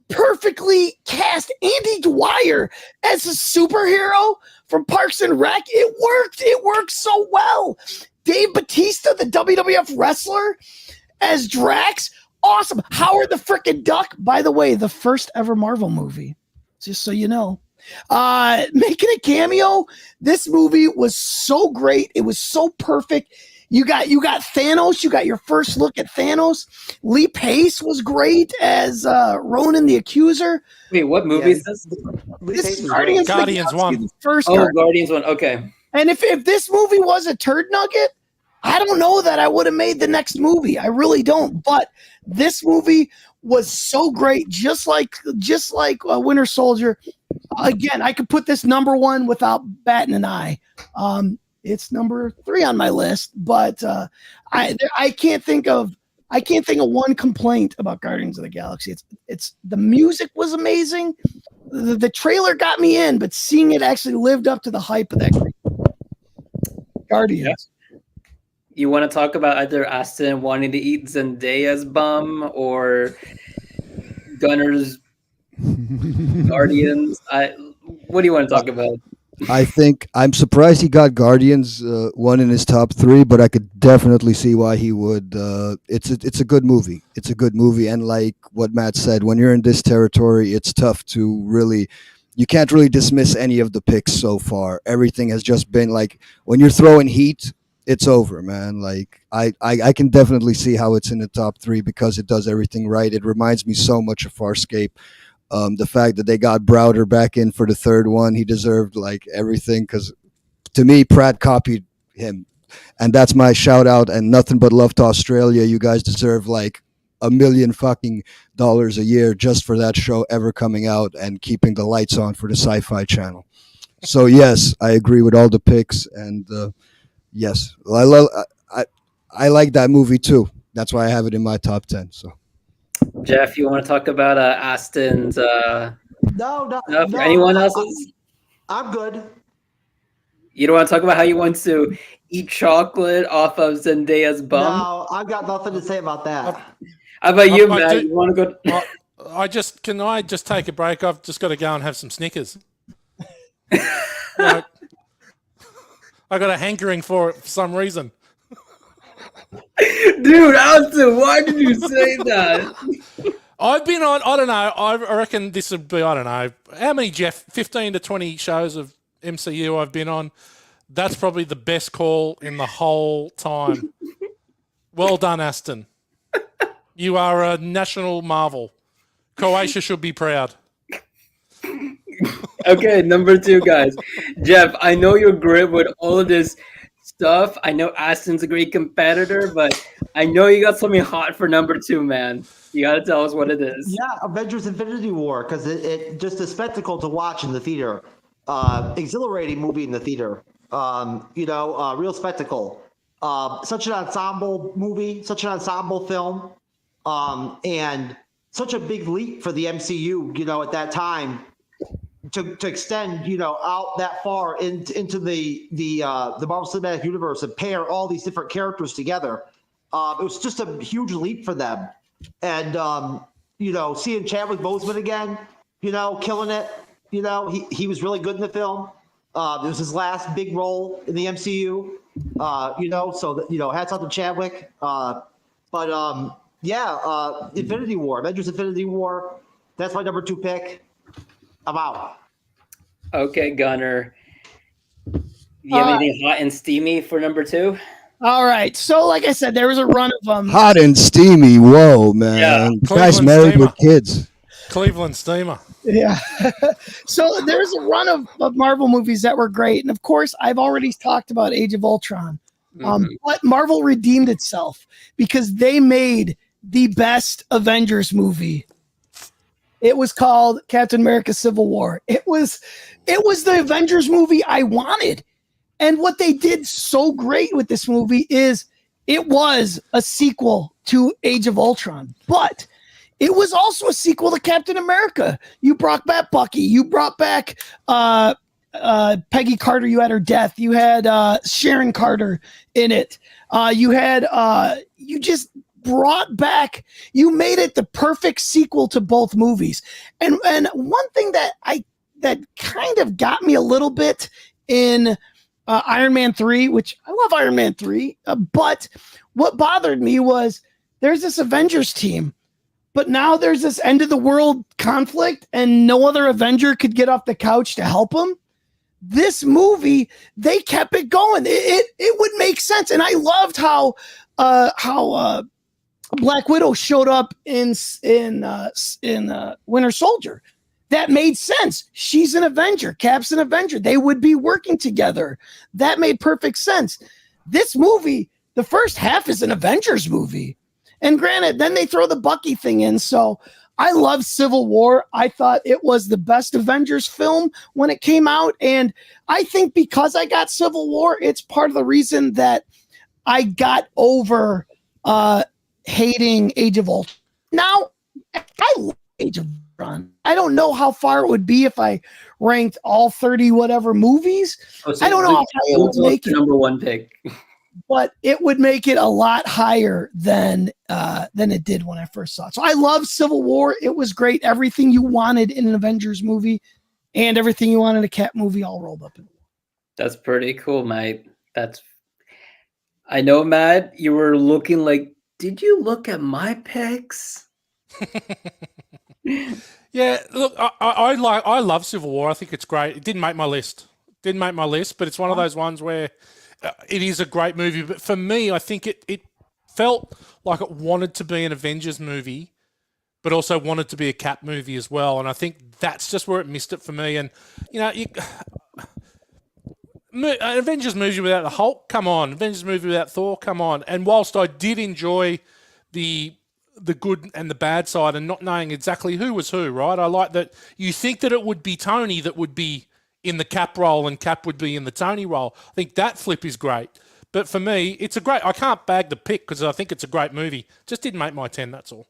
Perfectly cast Andy Dwyer as a superhero from Parks and Rec. It worked. It worked so well. Dave Bautista, the WWF wrestler, as Drax. Awesome. Howard the frickin' Duck, by the way, the first ever Marvel movie, just so you know. Making a cameo. This movie was so great. It was so perfect. You got Thanos. You got your first look at Thanos. Lee Pace was great as Ronan the Accuser. Wait, what movie is this? This is Guardians 1. First Guardians 1. Okay. And if this movie was a turd nugget, I don't know that I would have made the next movie. I really don't. But this movie was so great, just like Winter Soldier. Again, I could put this number 1 without batting an eye. It's number 3 on my list, but I can't think of one complaint about Guardians of the Galaxy. It's the music was amazing. The trailer got me in, but seeing it actually lived up to the hype of that Guardians. Yeah. You want to talk about either Aston wanting to eat Zendaya's bum or Gunnar's Guardians? What do you want to talk about? I think I'm surprised he got Guardians 1 in his top 3, but I could definitely see why he would. It's a good movie. It's a good movie, and like what Matt said, when you're in this territory, it's tough to really. You can't really dismiss any of the picks so far. Everything has just been like when you're throwing heat, it's over, man. Like I can definitely see how it's in the top 3 because it does everything right. It reminds me so much of Farscape. The fact that they got Browder back in for the 3rd one, he deserved like everything because to me, Pratt copied him. And that's my shout out and nothing but love to Australia. You guys deserve like $1 million fucking dollars a year just for that show ever coming out and keeping the lights on for the Sci-Fi Channel. So yes, I agree with all the picks and yes, I like that movie too. That's why I have it in my top 10. So. Jeff, you want to talk about Aston's? No. Anyone else's? I'm good. You don't want to talk about how you want to eat chocolate off of Zendaya's bum? No, I've got nothing to say about that. How about you, Matt? You want to go? Can I just take a break? I've just got to go and have some Snickers. I got a hankering for it for some reason. Dude, Aston, why did you say that? I've been on, I don't know, I reckon this would be, I don't know, how many, Jeff? 15 to 20 shows of MCU I've been on. That's probably the best call in the whole time. Well done, Aston. You are a national marvel. Croatia should be proud. Okay, number 2, guys. Jeff, I know you're great with all of this stuff. I know Aston's a great competitor, but I know you got something hot for number 2, man. You got to tell us what it is. Yeah, Avengers Infinity War, because it just a spectacle to watch in the theater. Exhilarating movie in the theater. Real spectacle. Such an ensemble movie, such an ensemble film, and such a big leap for the MCU, at that time to extend, out that far into the Marvel Cinematic Universe and pair all these different characters together. It was just a huge leap for them. And, seeing Chadwick Boseman again, killing it, he was really good in the film. It was his last big role in the MCU, hats off to Chadwick. Infinity War, Avengers Infinity War. That's my number 2 pick. I'm out. Okay, Gunnar. Do you have anything hot and steamy for number 2? All right. So, like I said, there was a run of them. Hot and steamy. Whoa, man. Yeah. This guy's married with kids. Cleveland Steamer. Yeah. So there's a run of Marvel movies that were great. And of course, I've already talked about Age of Ultron. But Marvel redeemed itself because they made the best Avengers movie. It was called Captain America Civil War. It was the Avengers movie I wanted. And what they did so great with this movie is it was a sequel to Age of Ultron, but it was also a sequel to Captain America. You brought back Bucky. You brought back Peggy Carter. You had her death. You had Sharon Carter in it. You just brought back. You made it the perfect sequel to both movies. And one thing that kind of got me a little bit in Iron Man 3, which I love Iron Man 3, but what bothered me was there's this Avengers team. But now there's this end of the world conflict and no other Avenger could get off the couch to help them. This movie, they kept it going. It would make sense. And I loved how Black Widow showed up in Winter Soldier. That made sense. She's an Avenger. Cap's an Avenger. They would be working together. That made perfect sense. This movie, the first half is an Avengers movie. And granted, then they throw the Bucky thing in. So I love Civil War. I thought it was the best Avengers film when it came out. And I think because I got Civil War, it's part of the reason that I got over hating Age of Ultron. Now, I love Age of Ultron. I don't know how far it would be if I ranked all 30 whatever movies. I don't know how high it would make it. Number 1 pick. But it would make it a lot higher than it did when I first saw it. So I love Civil War. It was great. Everything you wanted in an Avengers movie and everything you wanted in a Cap movie all rolled up in one. That's pretty cool, mate. I know, Matt, you were looking like, did you look at my picks? Yeah, look, I love Civil War. I think it's great. It didn't make my list. But it's one of those ones where it is a great movie. But for me, I think it felt like it wanted to be an Avengers movie, but also wanted to be a Cap movie as well. And I think that's just where it missed it for me. And, an Avengers movie without the Hulk, come on. Avengers movie without Thor, come on. And whilst I did enjoy the good and the bad side and not knowing exactly who was who, right? I like that you think that it would be Tony that would be in the Cap role and Cap would be in the Tony role. I think that flip is great. But for me, I can't bag the pick because I think it's a great movie. Just didn't make my 10, that's all.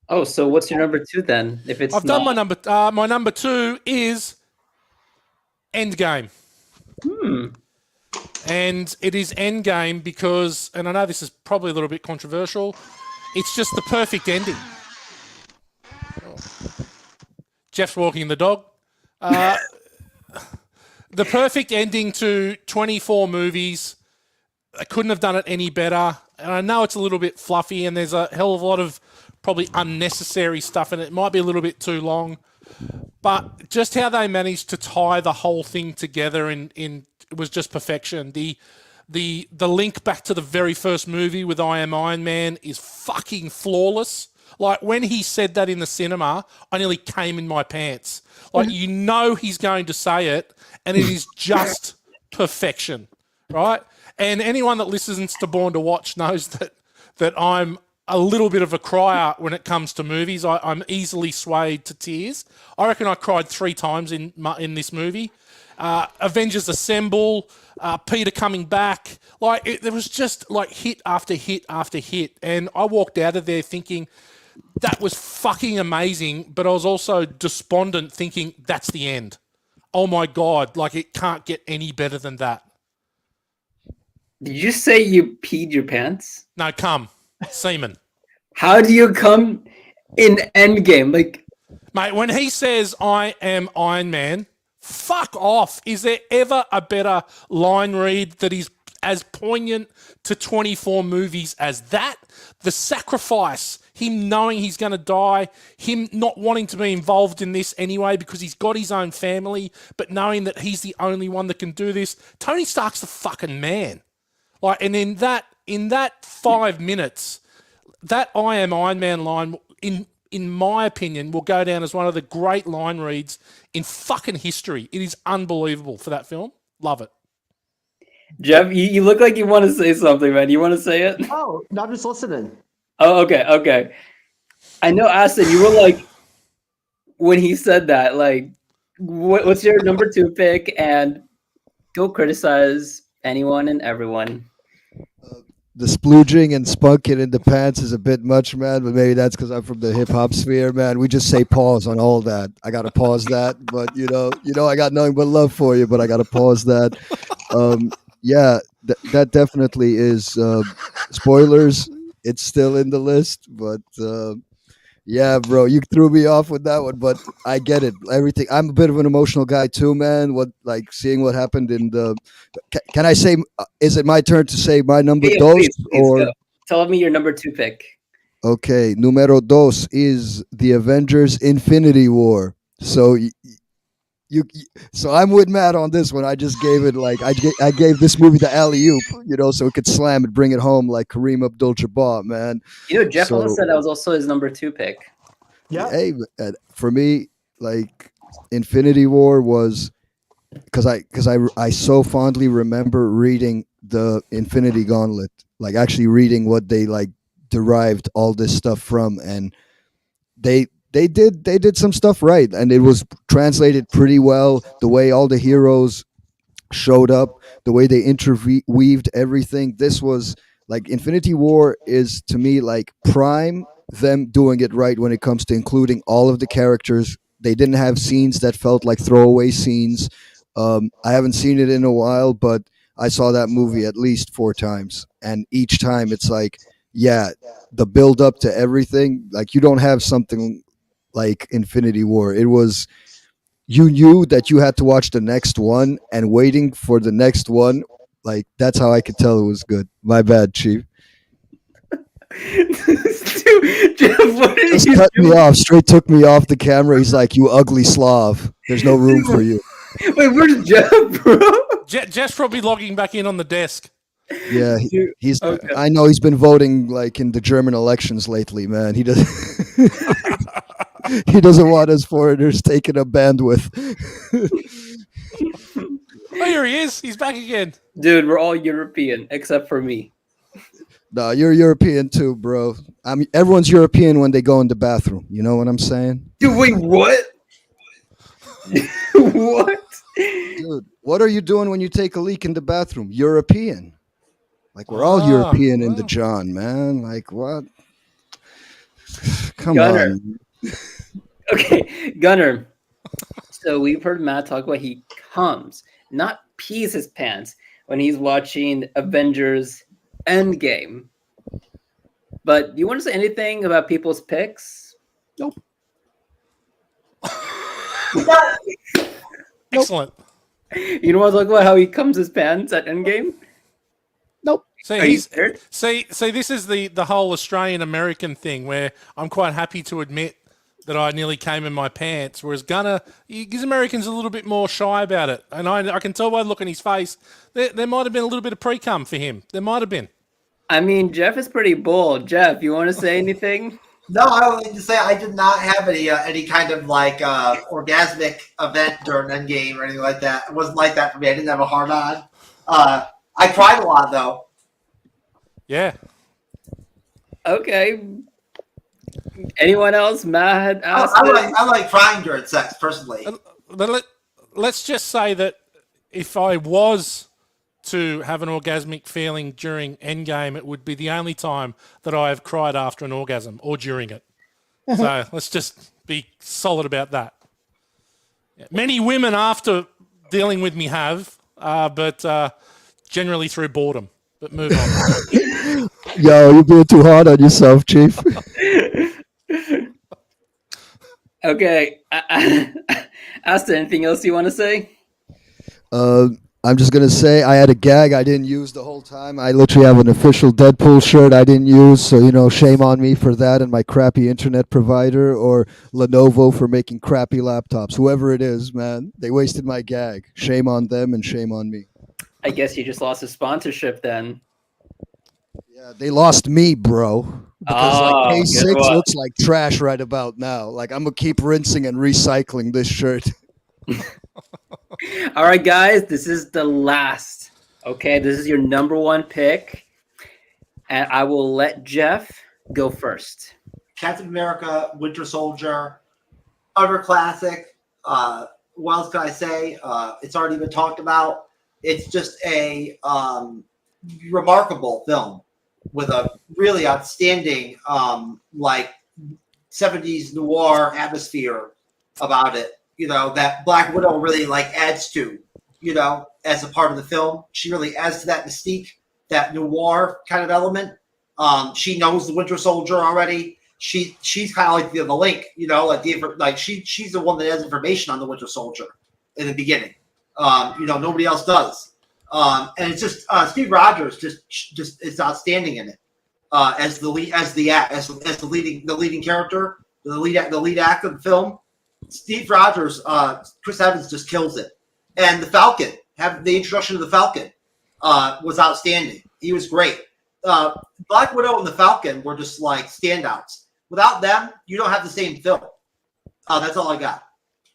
Oh, so what's your number 2 then? I've done my number. My number 2 is Endgame. And it is Endgame because, and I know this is probably a little bit controversial, it's just the perfect ending. Jeff's walking the dog. The perfect ending to 24 movies. I couldn't have done it any better. And I know it's a little bit fluffy and there's a hell of a lot of probably unnecessary stuff and it might be a little bit too long. But just how they managed to tie the whole thing together it was just perfection. The link back to the very first movie with I Am Iron Man is fucking flawless. Like when he said that in the cinema, I nearly came in my pants. Like you know he's going to say it, and it is just perfection, right? And anyone that listens to Born to Watch knows that I'm a little bit of a crier when it comes to movies. I'm easily swayed to tears. I reckon I cried 3 times in this movie. Avengers Assemble, Peter coming back. There was just like hit after hit after hit. And I walked out of there thinking that was fucking amazing. But I was also despondent thinking that's the end. Oh my God. Like it can't get any better than that. Did you say you peed your pants? No, come. Seaman. How do you come in Endgame? Like, mate, when he says, I am Iron Man, fuck off. Is there ever a better line read that is as poignant to 24 movies as that? The sacrifice, him knowing he's going to die, him not wanting to be involved in this anyway because he's got his own family, but knowing that he's the only one that can do this. Tony Stark's the fucking man. And in that 5 minutes, that I am Iron Man line, in my opinion, will go down as one of the great line reads in fucking history. It is unbelievable for that film. Love it. Jeff, you look like you want to say something, man. You want to say it? Oh, no, I'm just listening. Oh, okay. I know, Aston, you were like, when he said that, like, what's your number 2 pick? And don't criticize anyone and everyone. The splooging and spunking in the pants is a bit much, man, but maybe that's because I'm from the hip-hop sphere, man. We just say pause on all that. I got to pause that, but, you know, I got nothing but love for you, but I got to pause that. Yeah, that definitely is spoilers. It's still in the list, but yeah, bro, you threw me off with that one, but I get it. Everything. I'm a bit of an emotional guy too, man. Seeing what happened in the. Can I say? Is it my turn to say my number dos? Please or go. Tell me your number 2 pick. Okay, numero dos is the Avengers: Infinity War. So so I'm with Matt on this one. I just gave it I gave this movie the alley-oop, so it could slam and bring it home like Kareem Abdul-Jabbar, man. Jeff also said that was also his number 2 pick. Yeah. Hey, for me, like Infinity War was because I so fondly remember reading the Infinity Gauntlet, like actually reading what they like derived all this stuff from, and they did some stuff right, and it was translated pretty well. The way all the heroes showed up, the way they interweaved everything. This was like Infinity War is to me like prime them doing it right when it comes to including all of the characters. They didn't have scenes that felt like throwaway scenes. I haven't seen it in a while, but I saw that movie at least 4 times, and each time it's like, yeah, the build up to everything. Like you don't have something like Infinity War. It was, you knew that you had to watch the next one, and waiting for the next one, like that's how I could tell it was good. My bad, Chief. Dude, Jeff, what are Just you cut doing? me off. Straight took me off the camera. He's like, "You ugly Slav. There's no room for you." Wait, where's Jeff, bro? Jeff's probably logging back in on the desk. Yeah, he's. Okay. I know he's been voting like in the German elections lately, man. He does. He doesn't want us foreigners taking up bandwidth. Oh, here he is. He's back again. Dude, we're all European except for me. No, you're European too, bro. Everyone's European when they go in the bathroom. You know what I'm saying? Dude, wait, what? What? Dude, what are you doing when you take a leak in the bathroom? European. Like we're all European in the John, man. Like what? Come Gunnar. on. Okay, Gunnar. So we've heard Matt talk about he comes, not pees his pants when he's watching Avengers Endgame. But do you want to say anything about people's picks? Nope. Excellent. You don't want to talk about how he comes his pants at Endgame? Nope. Are you scared? See, this is the whole Australian American thing where I'm quite happy to admit that I nearly came in my pants, whereas Gunnar, his American's a little bit more shy about it, and I can tell by the look on his face there might have been a little bit of pre-cum for him. There might have been. I mean, Jeff is pretty bold. Jeff, you want to say anything? No, I don't need to say I did not have any kind of like orgasmic event during Endgame or anything like that. It wasn't like that for me. I didn't have a hard on. I cried a lot though. Yeah. Okay. Anyone else? Matt, I like crying during sex personally. Let's just say that if I was to have an orgasmic feeling during Endgame, it would be the only time that I have cried after an orgasm or during it. So let's just be solid about that. Many women after dealing with me have, but generally through boredom. But move on. Yo, you're being too hard on yourself, Chief. Okay. Aston, anything else you want to say? I'm just going to say I had a gag I didn't use the whole time. I literally have an official Deadpool shirt I didn't use. So, shame on me for that and my crappy internet provider or Lenovo for making crappy laptops. Whoever it is, man, they wasted my gag. Shame on them and shame on me. I guess you just lost a sponsorship then. Yeah, they lost me, bro. Because A6 looks like trash right about now. Like, I'm going to keep rinsing and recycling this shirt. All right, guys, this is the last. Okay, this is your number one pick. And I will let Jeff go first. Captain America, Winter Soldier, utter classic. What else can I say? It's already been talked about. It's just a remarkable film with a really outstanding 70s noir atmosphere about it. That Black Widow really adds to, as a part of the film. She really adds to that mystique, that noir kind of element. She knows the Winter Soldier already. She's kind of like the link, she's the one that has information on the Winter Soldier in the beginning. Nobody else does. And it's just Steve Rogers just is outstanding in it as the leading character, the lead act of the film. Steve Rogers, Chris Evans just kills it, and the Falcon. The introduction of the Falcon was outstanding. He was great. Black Widow and the Falcon were just standouts. Without them, you don't have the same film. That's all I got.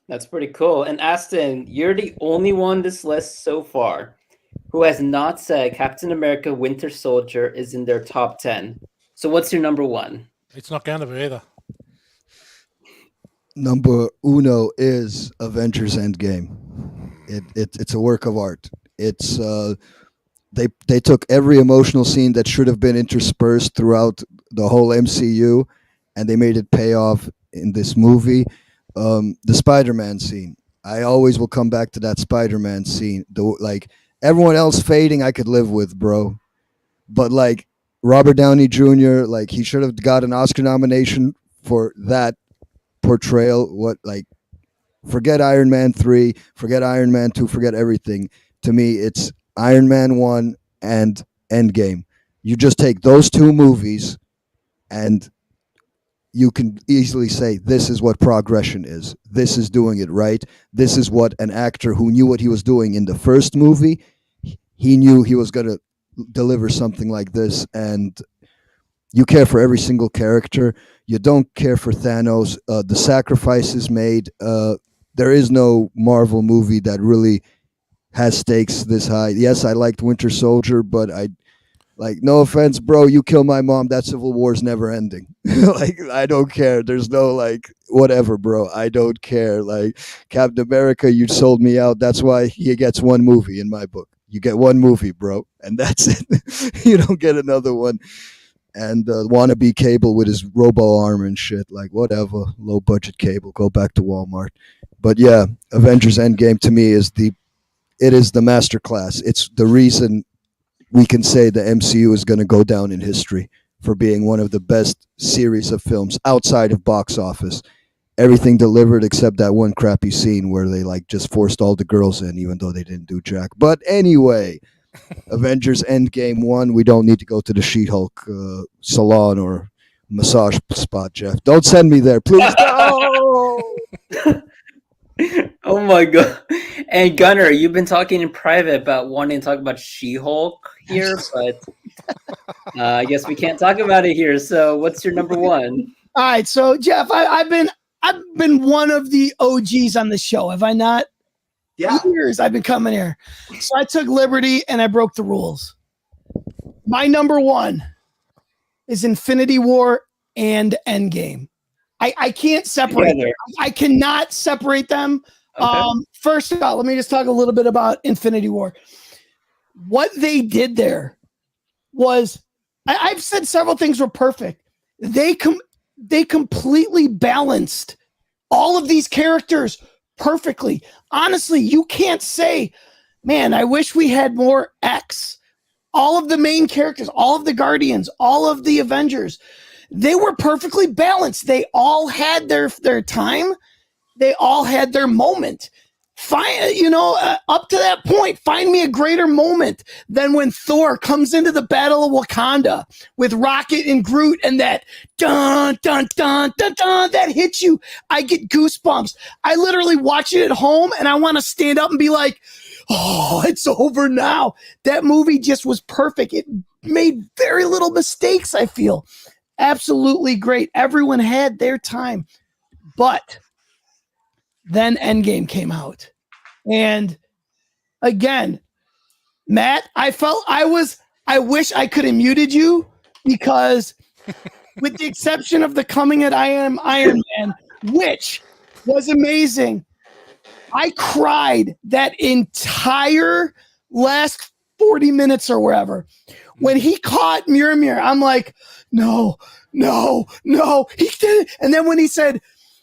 That's pretty cool. And Aston, you're the only one this list so far who has not said Captain America Winter Soldier is in their top 10. So what's your number one? It's not going to be either. Number uno is Avengers Endgame. It's a work of art. It's they took every emotional scene that should have been interspersed throughout the whole MCU, and they made it pay off in this movie. The Spider-Man scene. I always will come back to that Spider-Man scene. Everyone else fading, I could live with, bro. But Robert Downey Jr., he should have got an Oscar nomination for that portrayal. Forget Iron Man 3, forget Iron Man 2, forget everything. To me, it's Iron Man 1 and Endgame. You just take those two movies and you can easily say this is what progression is. This is doing it right. This is what an actor who knew what he was doing in the first movie, he knew he was going to deliver something like this. And you care for every single character. You don't care for Thanos. The sacrifices made. There is no Marvel movie that really has stakes this high. Yes, I liked Winter Soldier, but no offense, bro, you kill my mom, that Civil War's never ending. I don't care. There's no whatever, bro. I don't care. Captain America, you sold me out. That's why he gets one movie in my book. You get one movie, bro, and that's it. You don't get another one. And wannabe Cable with his robo arm and shit, whatever, low budget Cable, go back to Walmart. But yeah, Avengers Endgame to me is the masterclass. It's the reason we can say the MCU is going to go down in history for being one of the best series of films outside of box office. Everything delivered except that one crappy scene where they just forced all the girls in, even though they didn't do jack. But anyway. Avengers Endgame 1. We don't need to go to the She-Hulk salon or massage spot, Jeff. Don't send me there, please. No! Oh my god! And Gunnar, you've been talking in private about wanting to talk about She-Hulk here, but I guess we can't talk about it here. So, what's your number one? All right, so Jeff, I've been one of the OGs on the show, have I not? Yeah. Years I've been coming here. So I took liberty and I broke the rules. My number one is Infinity War and Endgame. I can't separate them. I cannot separate them. Okay. First of all, let me just talk a little bit about Infinity War. What they did there was, I've said several things were perfect. They completely balanced all of these characters perfectly. Honestly, you can't say, man, I wish we had more X. All of the main characters, all of the Guardians, all of the Avengers, they were perfectly balanced. They all had their time. They all had their moment. Up to that point, find me a greater moment than when Thor comes into the Battle of Wakanda with Rocket and Groot and that dun, dun, dun, dun, dun, that hits you. I get goosebumps. I literally watch it at home and I want to stand up and be like, oh, it's over now. That movie just was perfect. It made very little mistakes, I feel. Absolutely great. Everyone had their time. But then Endgame came out. And again, Matt, I wish I could have muted you because with the exception of the coming at I Am Iron Man, which was amazing, I cried that entire last 40 minutes or wherever. When he caught Mjolnir, I'm like, no, he did it. And then when he said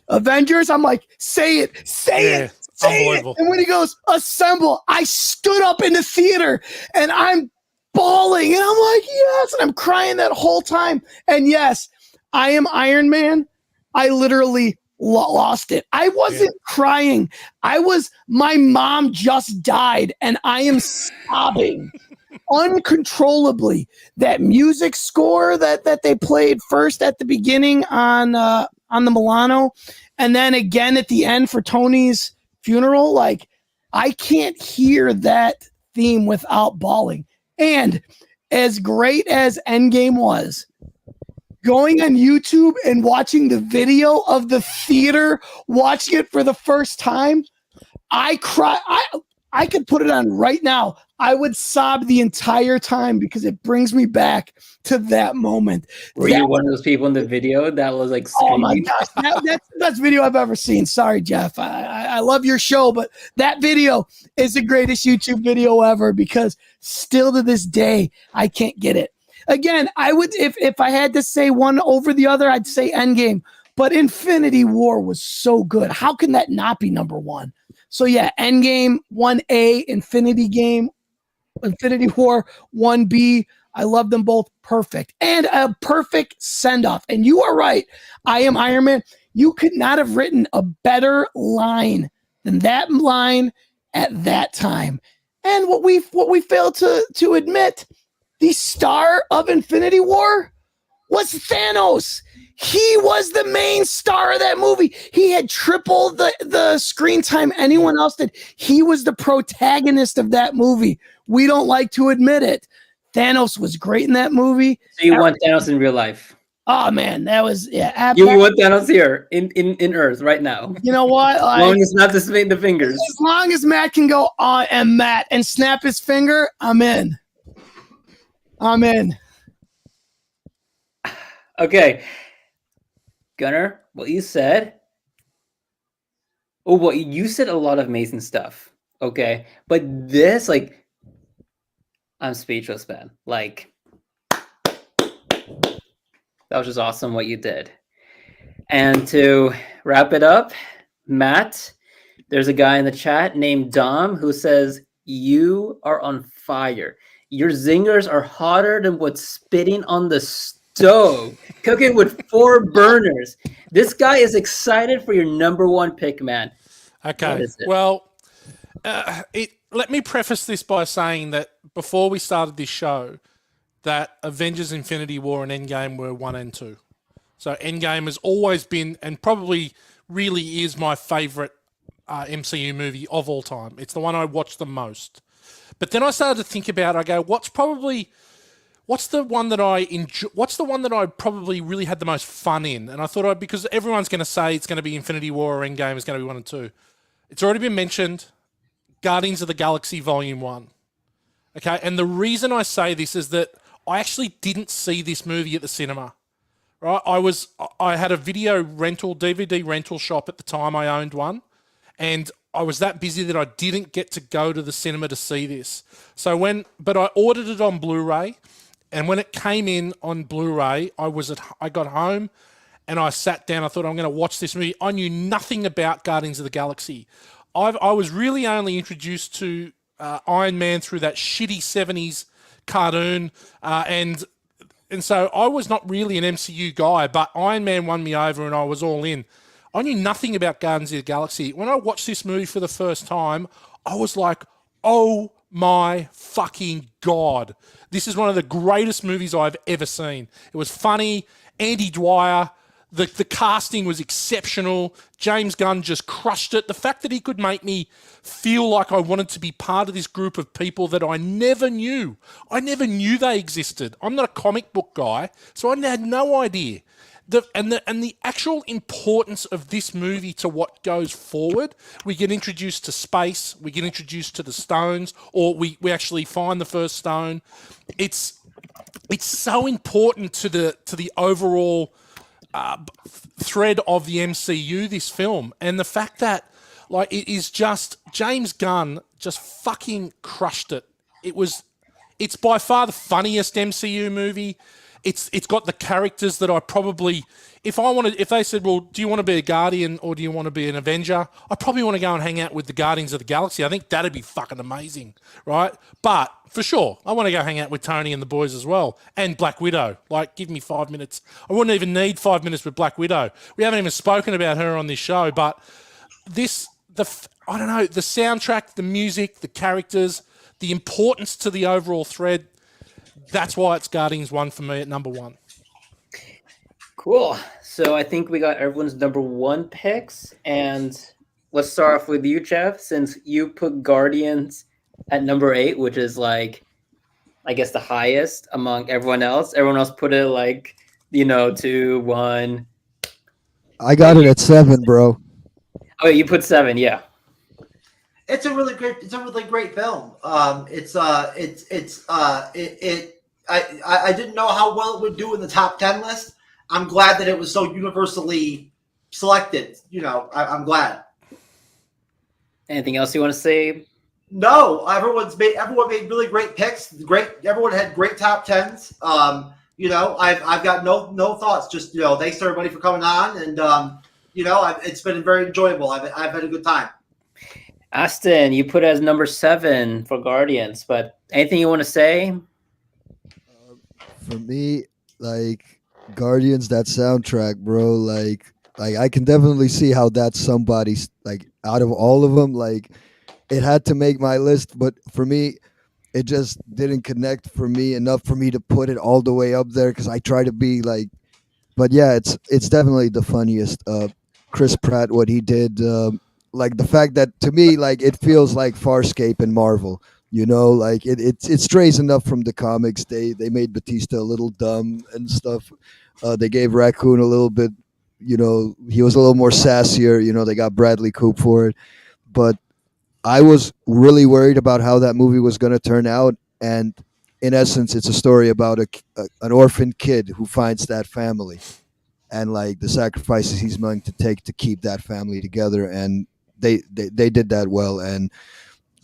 Avengers, I'm like, say it. Unbelievable. And when he goes, assemble, I stood up in the theater and I'm bawling and I'm like, yes, and I'm crying that whole time. And yes, I Am Iron Man. I literally lost it. I wasn't crying. My mom just died and I am sobbing uncontrollably. That music score that they played first at the beginning on the Milano and then again at the end for Tony's funeral, like I can't hear that theme without bawling. And as great as Endgame was, going on YouTube and watching the video of the theater, watching it for the first time, I cry. I could put it on right now. I would sob the entire time because it brings me back to that moment. Were you one of those people in the video that was like screaming? Oh my gosh, that's the best video I've ever seen. Sorry, Jeff. I love your show, but that video is the greatest YouTube video ever because still to this day, I can't get it. Again, I would, if I had to say one over the other, I'd say Endgame, but Infinity War was so good. How can that not be number one? So yeah, Endgame 1A, Infinity War 1B. I love them both perfect. And a perfect send-off. And you are right. I Am Iron Man. You could not have written a better line than that line at that time. And what we failed to admit, the star of Infinity War was Thanos. He was the main star of that movie. He had triple the screen time anyone else did. He was the protagonist of that movie. We don't like to admit it. Thanos was great in that movie. So you want Thanos in real life? Oh man, that was You want Thanos here in Earth right now? You know what? As long as not to swing the fingers. As long as Matt can go and Matt and snap his finger, I'm in. Okay. Gunnar, what you said. Oh, well, you said a lot of amazing stuff. Okay. But this, like, I'm speechless, man. Like, that was just awesome what you did. And to wrap it up, Matt, there's a guy in the chat named Dom who says, you are on fire. Your zingers are hotter than what's spitting on the stove, cooking with 4 burners. This guy is excited for your number one pick, man. Okay. Well, let me preface this by saying that before we started this show, that Avengers Infinity War and Endgame were 1 and 2. So Endgame has always been, and probably really is, my favorite MCU movie of all time. It's the one I watch the most. But then I started to think about, I go, what's probably what's the one that I enjoy? What's the one that I probably really had the most fun in? And I thought because everyone's going to say it's going to be Infinity War or Endgame is going to be 1 and 2. It's already been mentioned. Guardians of the Galaxy Volume 1. Okay, and the reason I say this is that I actually didn't see this movie at the cinema. Right, I had a DVD rental shop at the time. I owned one, and I was that busy that I didn't get to go to the cinema to see this. But I ordered it on Blu-ray, and when it came in on Blu-ray, I got home, and I sat down. I thought I'm going to watch this movie. I knew nothing about Guardians of the Galaxy. I was really only introduced to Iron Man through that shitty 70s cartoon, and so I was not really an MCU guy, but Iron Man won me over and I was all in. I knew nothing about Guardians of the Galaxy. When I watched this movie for the first time, I was like, oh my fucking God. This is one of the greatest movies I've ever seen. It was funny. Andy Dwyer, the casting was exceptional. James Gunn just crushed it. The fact that he could make me feel like I wanted to be part of this group of people that I never knew. I never knew they existed. I'm not a comic book guy, so I had no idea. The actual importance of this movie to what goes forward, we get introduced to space, we get introduced to the stones, or we actually find the first stone. It's so important to the overall thread of the MCU, this film, and the fact that it is just James Gunn just fucking crushed it. It's by far the funniest MCU movie. It's got the characters that I probably, if they said, well, do you want to be a Guardian or do you want to be an Avenger? I probably want to go and hang out with the Guardians of the Galaxy. I think that'd be fucking amazing, right? But for sure, I want to go hang out with Tony and the boys as well, and Black Widow. Give me 5 minutes. I wouldn't even need 5 minutes with Black Widow. We haven't even spoken about her on this show, but I don't know, the soundtrack, the music, the characters, the importance to the overall thread. That's why it's Guardians 1 for me at number 1. Cool. So I think we got everyone's number 1 picks, and let's start off with you, Jeff, since you put Guardians at number 8, which is I guess the highest among everyone else. Everyone else put it 2, 1. I got it at 7, bro. Oh, you put 7, yeah. It's a really great film. I didn't know how well it would do in the top 10 list. I'm glad that it was so universally selected. I'm glad. Anything else you want to say? No, everyone made really great picks. Everyone had great top 10s. I've got no thoughts. Just thanks to everybody for coming on, and it's been very enjoyable. I've had a good time. Aston, you put it as number 7 for Guardians, but anything you want to say? For me, Guardians, that soundtrack, bro, I can definitely see how that's somebody's, out of all of them, it had to make my list, but for me, it just didn't connect for me enough for me to put it all the way up there, because I try to be but yeah, it's definitely the funniest. Chris Pratt, what he did, the fact that to me, it feels like Farscape and Marvel. It strays enough from the comics. They made Batista a little dumb and stuff. They gave Raccoon a little bit, he was a little more sassier. They got Bradley Cooper for it. But I was really worried about how that movie was going to turn out. And in essence, it's a story about an orphan kid who finds that family and the sacrifices he's willing to take to keep that family together. And they did that well. And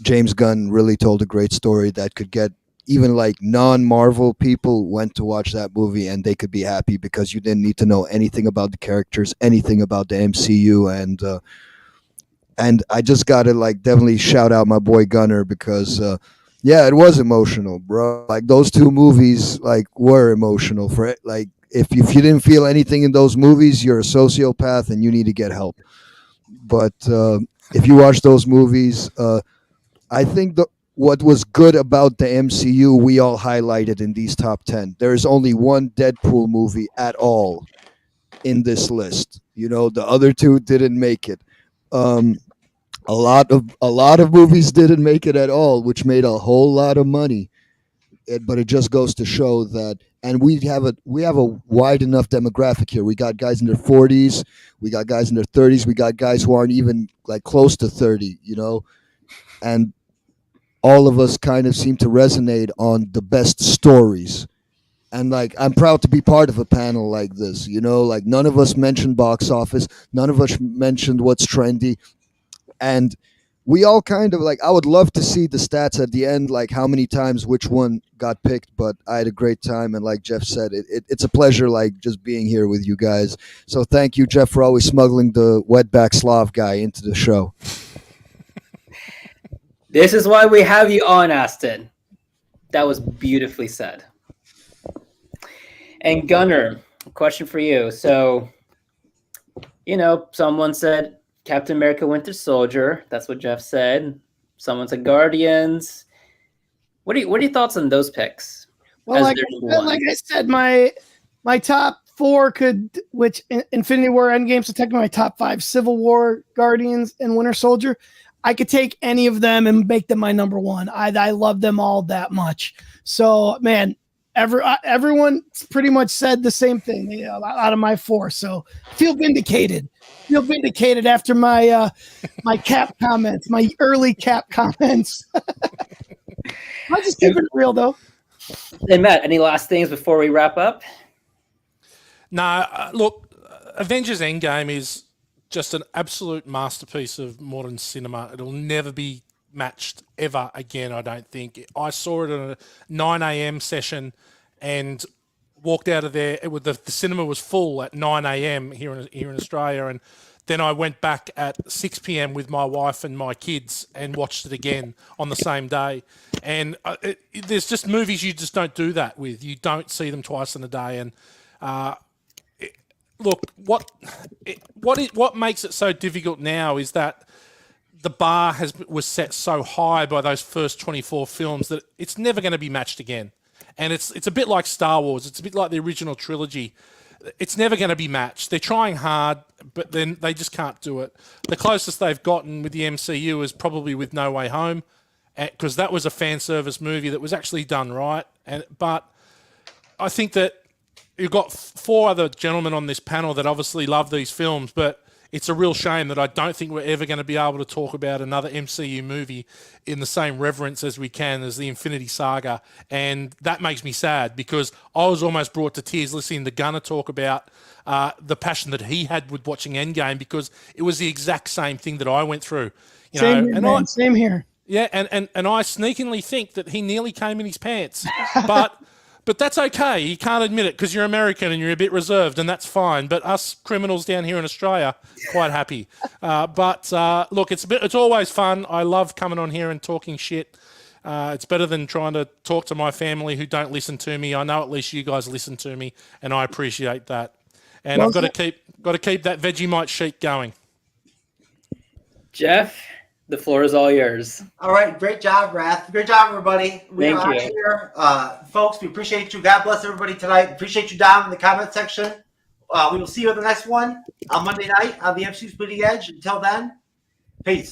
James Gunn really told a great story that could get even non-Marvel people went to watch that movie and they could be happy because you didn't need to know anything about the characters, anything about the MCU. And I just got to definitely shout out my boy Gunnar because, it was emotional, bro. Those 2 movies were emotional for it. If you didn't feel anything in those movies, you're a sociopath and you need to get help. But if you watch those movies, I think what was good about the MCU, we all highlighted in these top 10. There is only one Deadpool movie at all in this list. The other 2 didn't make it. A lot of movies didn't make it at all, which made a whole lot of money. but it just goes to show that, and we have a wide enough demographic here. We got guys in their 40s, we got guys in their 30s, we got guys who aren't even like close to 30, and all of us kind of seem to resonate on the best stories. And like, I'm proud to be part of a panel like this, like none of us mentioned box office, none of us mentioned what's trendy, and we all kind of like, I would love to see the stats at the end, like how many times which one got picked, but I had a great time. And like Jeff said, it's a pleasure, like just being here with you guys. So thank you, Jeff, for always smuggling the wetback Slav guy into the show. This is why we have you on, Aston. That was beautifully said. And Gunnar, a question for you. So, someone said Captain America Winter Soldier. That's what Jeff said. Someone said Guardians. What are your thoughts on those picks? Well, like I said, my top four which Infinity War, Endgame, so technically my top five: Civil War, Guardians, and Winter Soldier. I could take any of them and make them my number one. I love them all that much. So, man, everyone pretty much said the same thing out of my four. So, feel vindicated. After my my Cap comments, my early Cap comments. I'll just keep it real, though. And Matt, any last things before we wrap up? No, look, Avengers Endgame is just an absolute masterpiece of modern cinema. It'll never be matched ever again, I don't think. I saw it at a 9 a.m. session and walked out of there. The cinema was full at 9 a.m. here in Australia, and then I went back at 6 p.m. with my wife and my kids and watched it again on the same day. And there's just movies you just don't do that with. You don't see them twice in a day. And look, what makes it so difficult now is that the bar was set so high by those first 24 films that it's never going to be matched again. And it's a bit like Star Wars. It's a bit like the original trilogy. It's never going to be matched. They're trying hard, but then they just can't do it. The closest they've gotten with the MCU is probably with No Way Home, because that was a fan service movie that was actually done right. But I think that you've got four other gentlemen on this panel that obviously love these films, but it's a real shame that I don't think we're ever going to be able to talk about another MCU movie in the same reverence as we can as the Infinity Saga. And that makes me sad, because I was almost brought to tears listening to Gunnar talk about the passion that he had with watching Endgame, because it was the exact same thing that I went through. Same here. Yeah, and I sneakingly think that he nearly came in his pants. But that's okay. You can't admit it because you're American and you're a bit reserved, and that's fine. But us criminals down here in Australia, quite happy. But look, it's always fun. I love coming on here and talking shit. It's better than trying to talk to my family who don't listen to me. I know at least you guys listen to me, and I appreciate that. And I've got to keep that Vegemite sheet going. Jeff, the floor is all yours. All right. Great job, Wrath. Great job, everybody. We are out of here. Folks, we appreciate you. God bless everybody tonight. Appreciate you down in the comment section. We will see you in the next one on Monday night on the MCU'S Bleeding Edge. Until then, peace.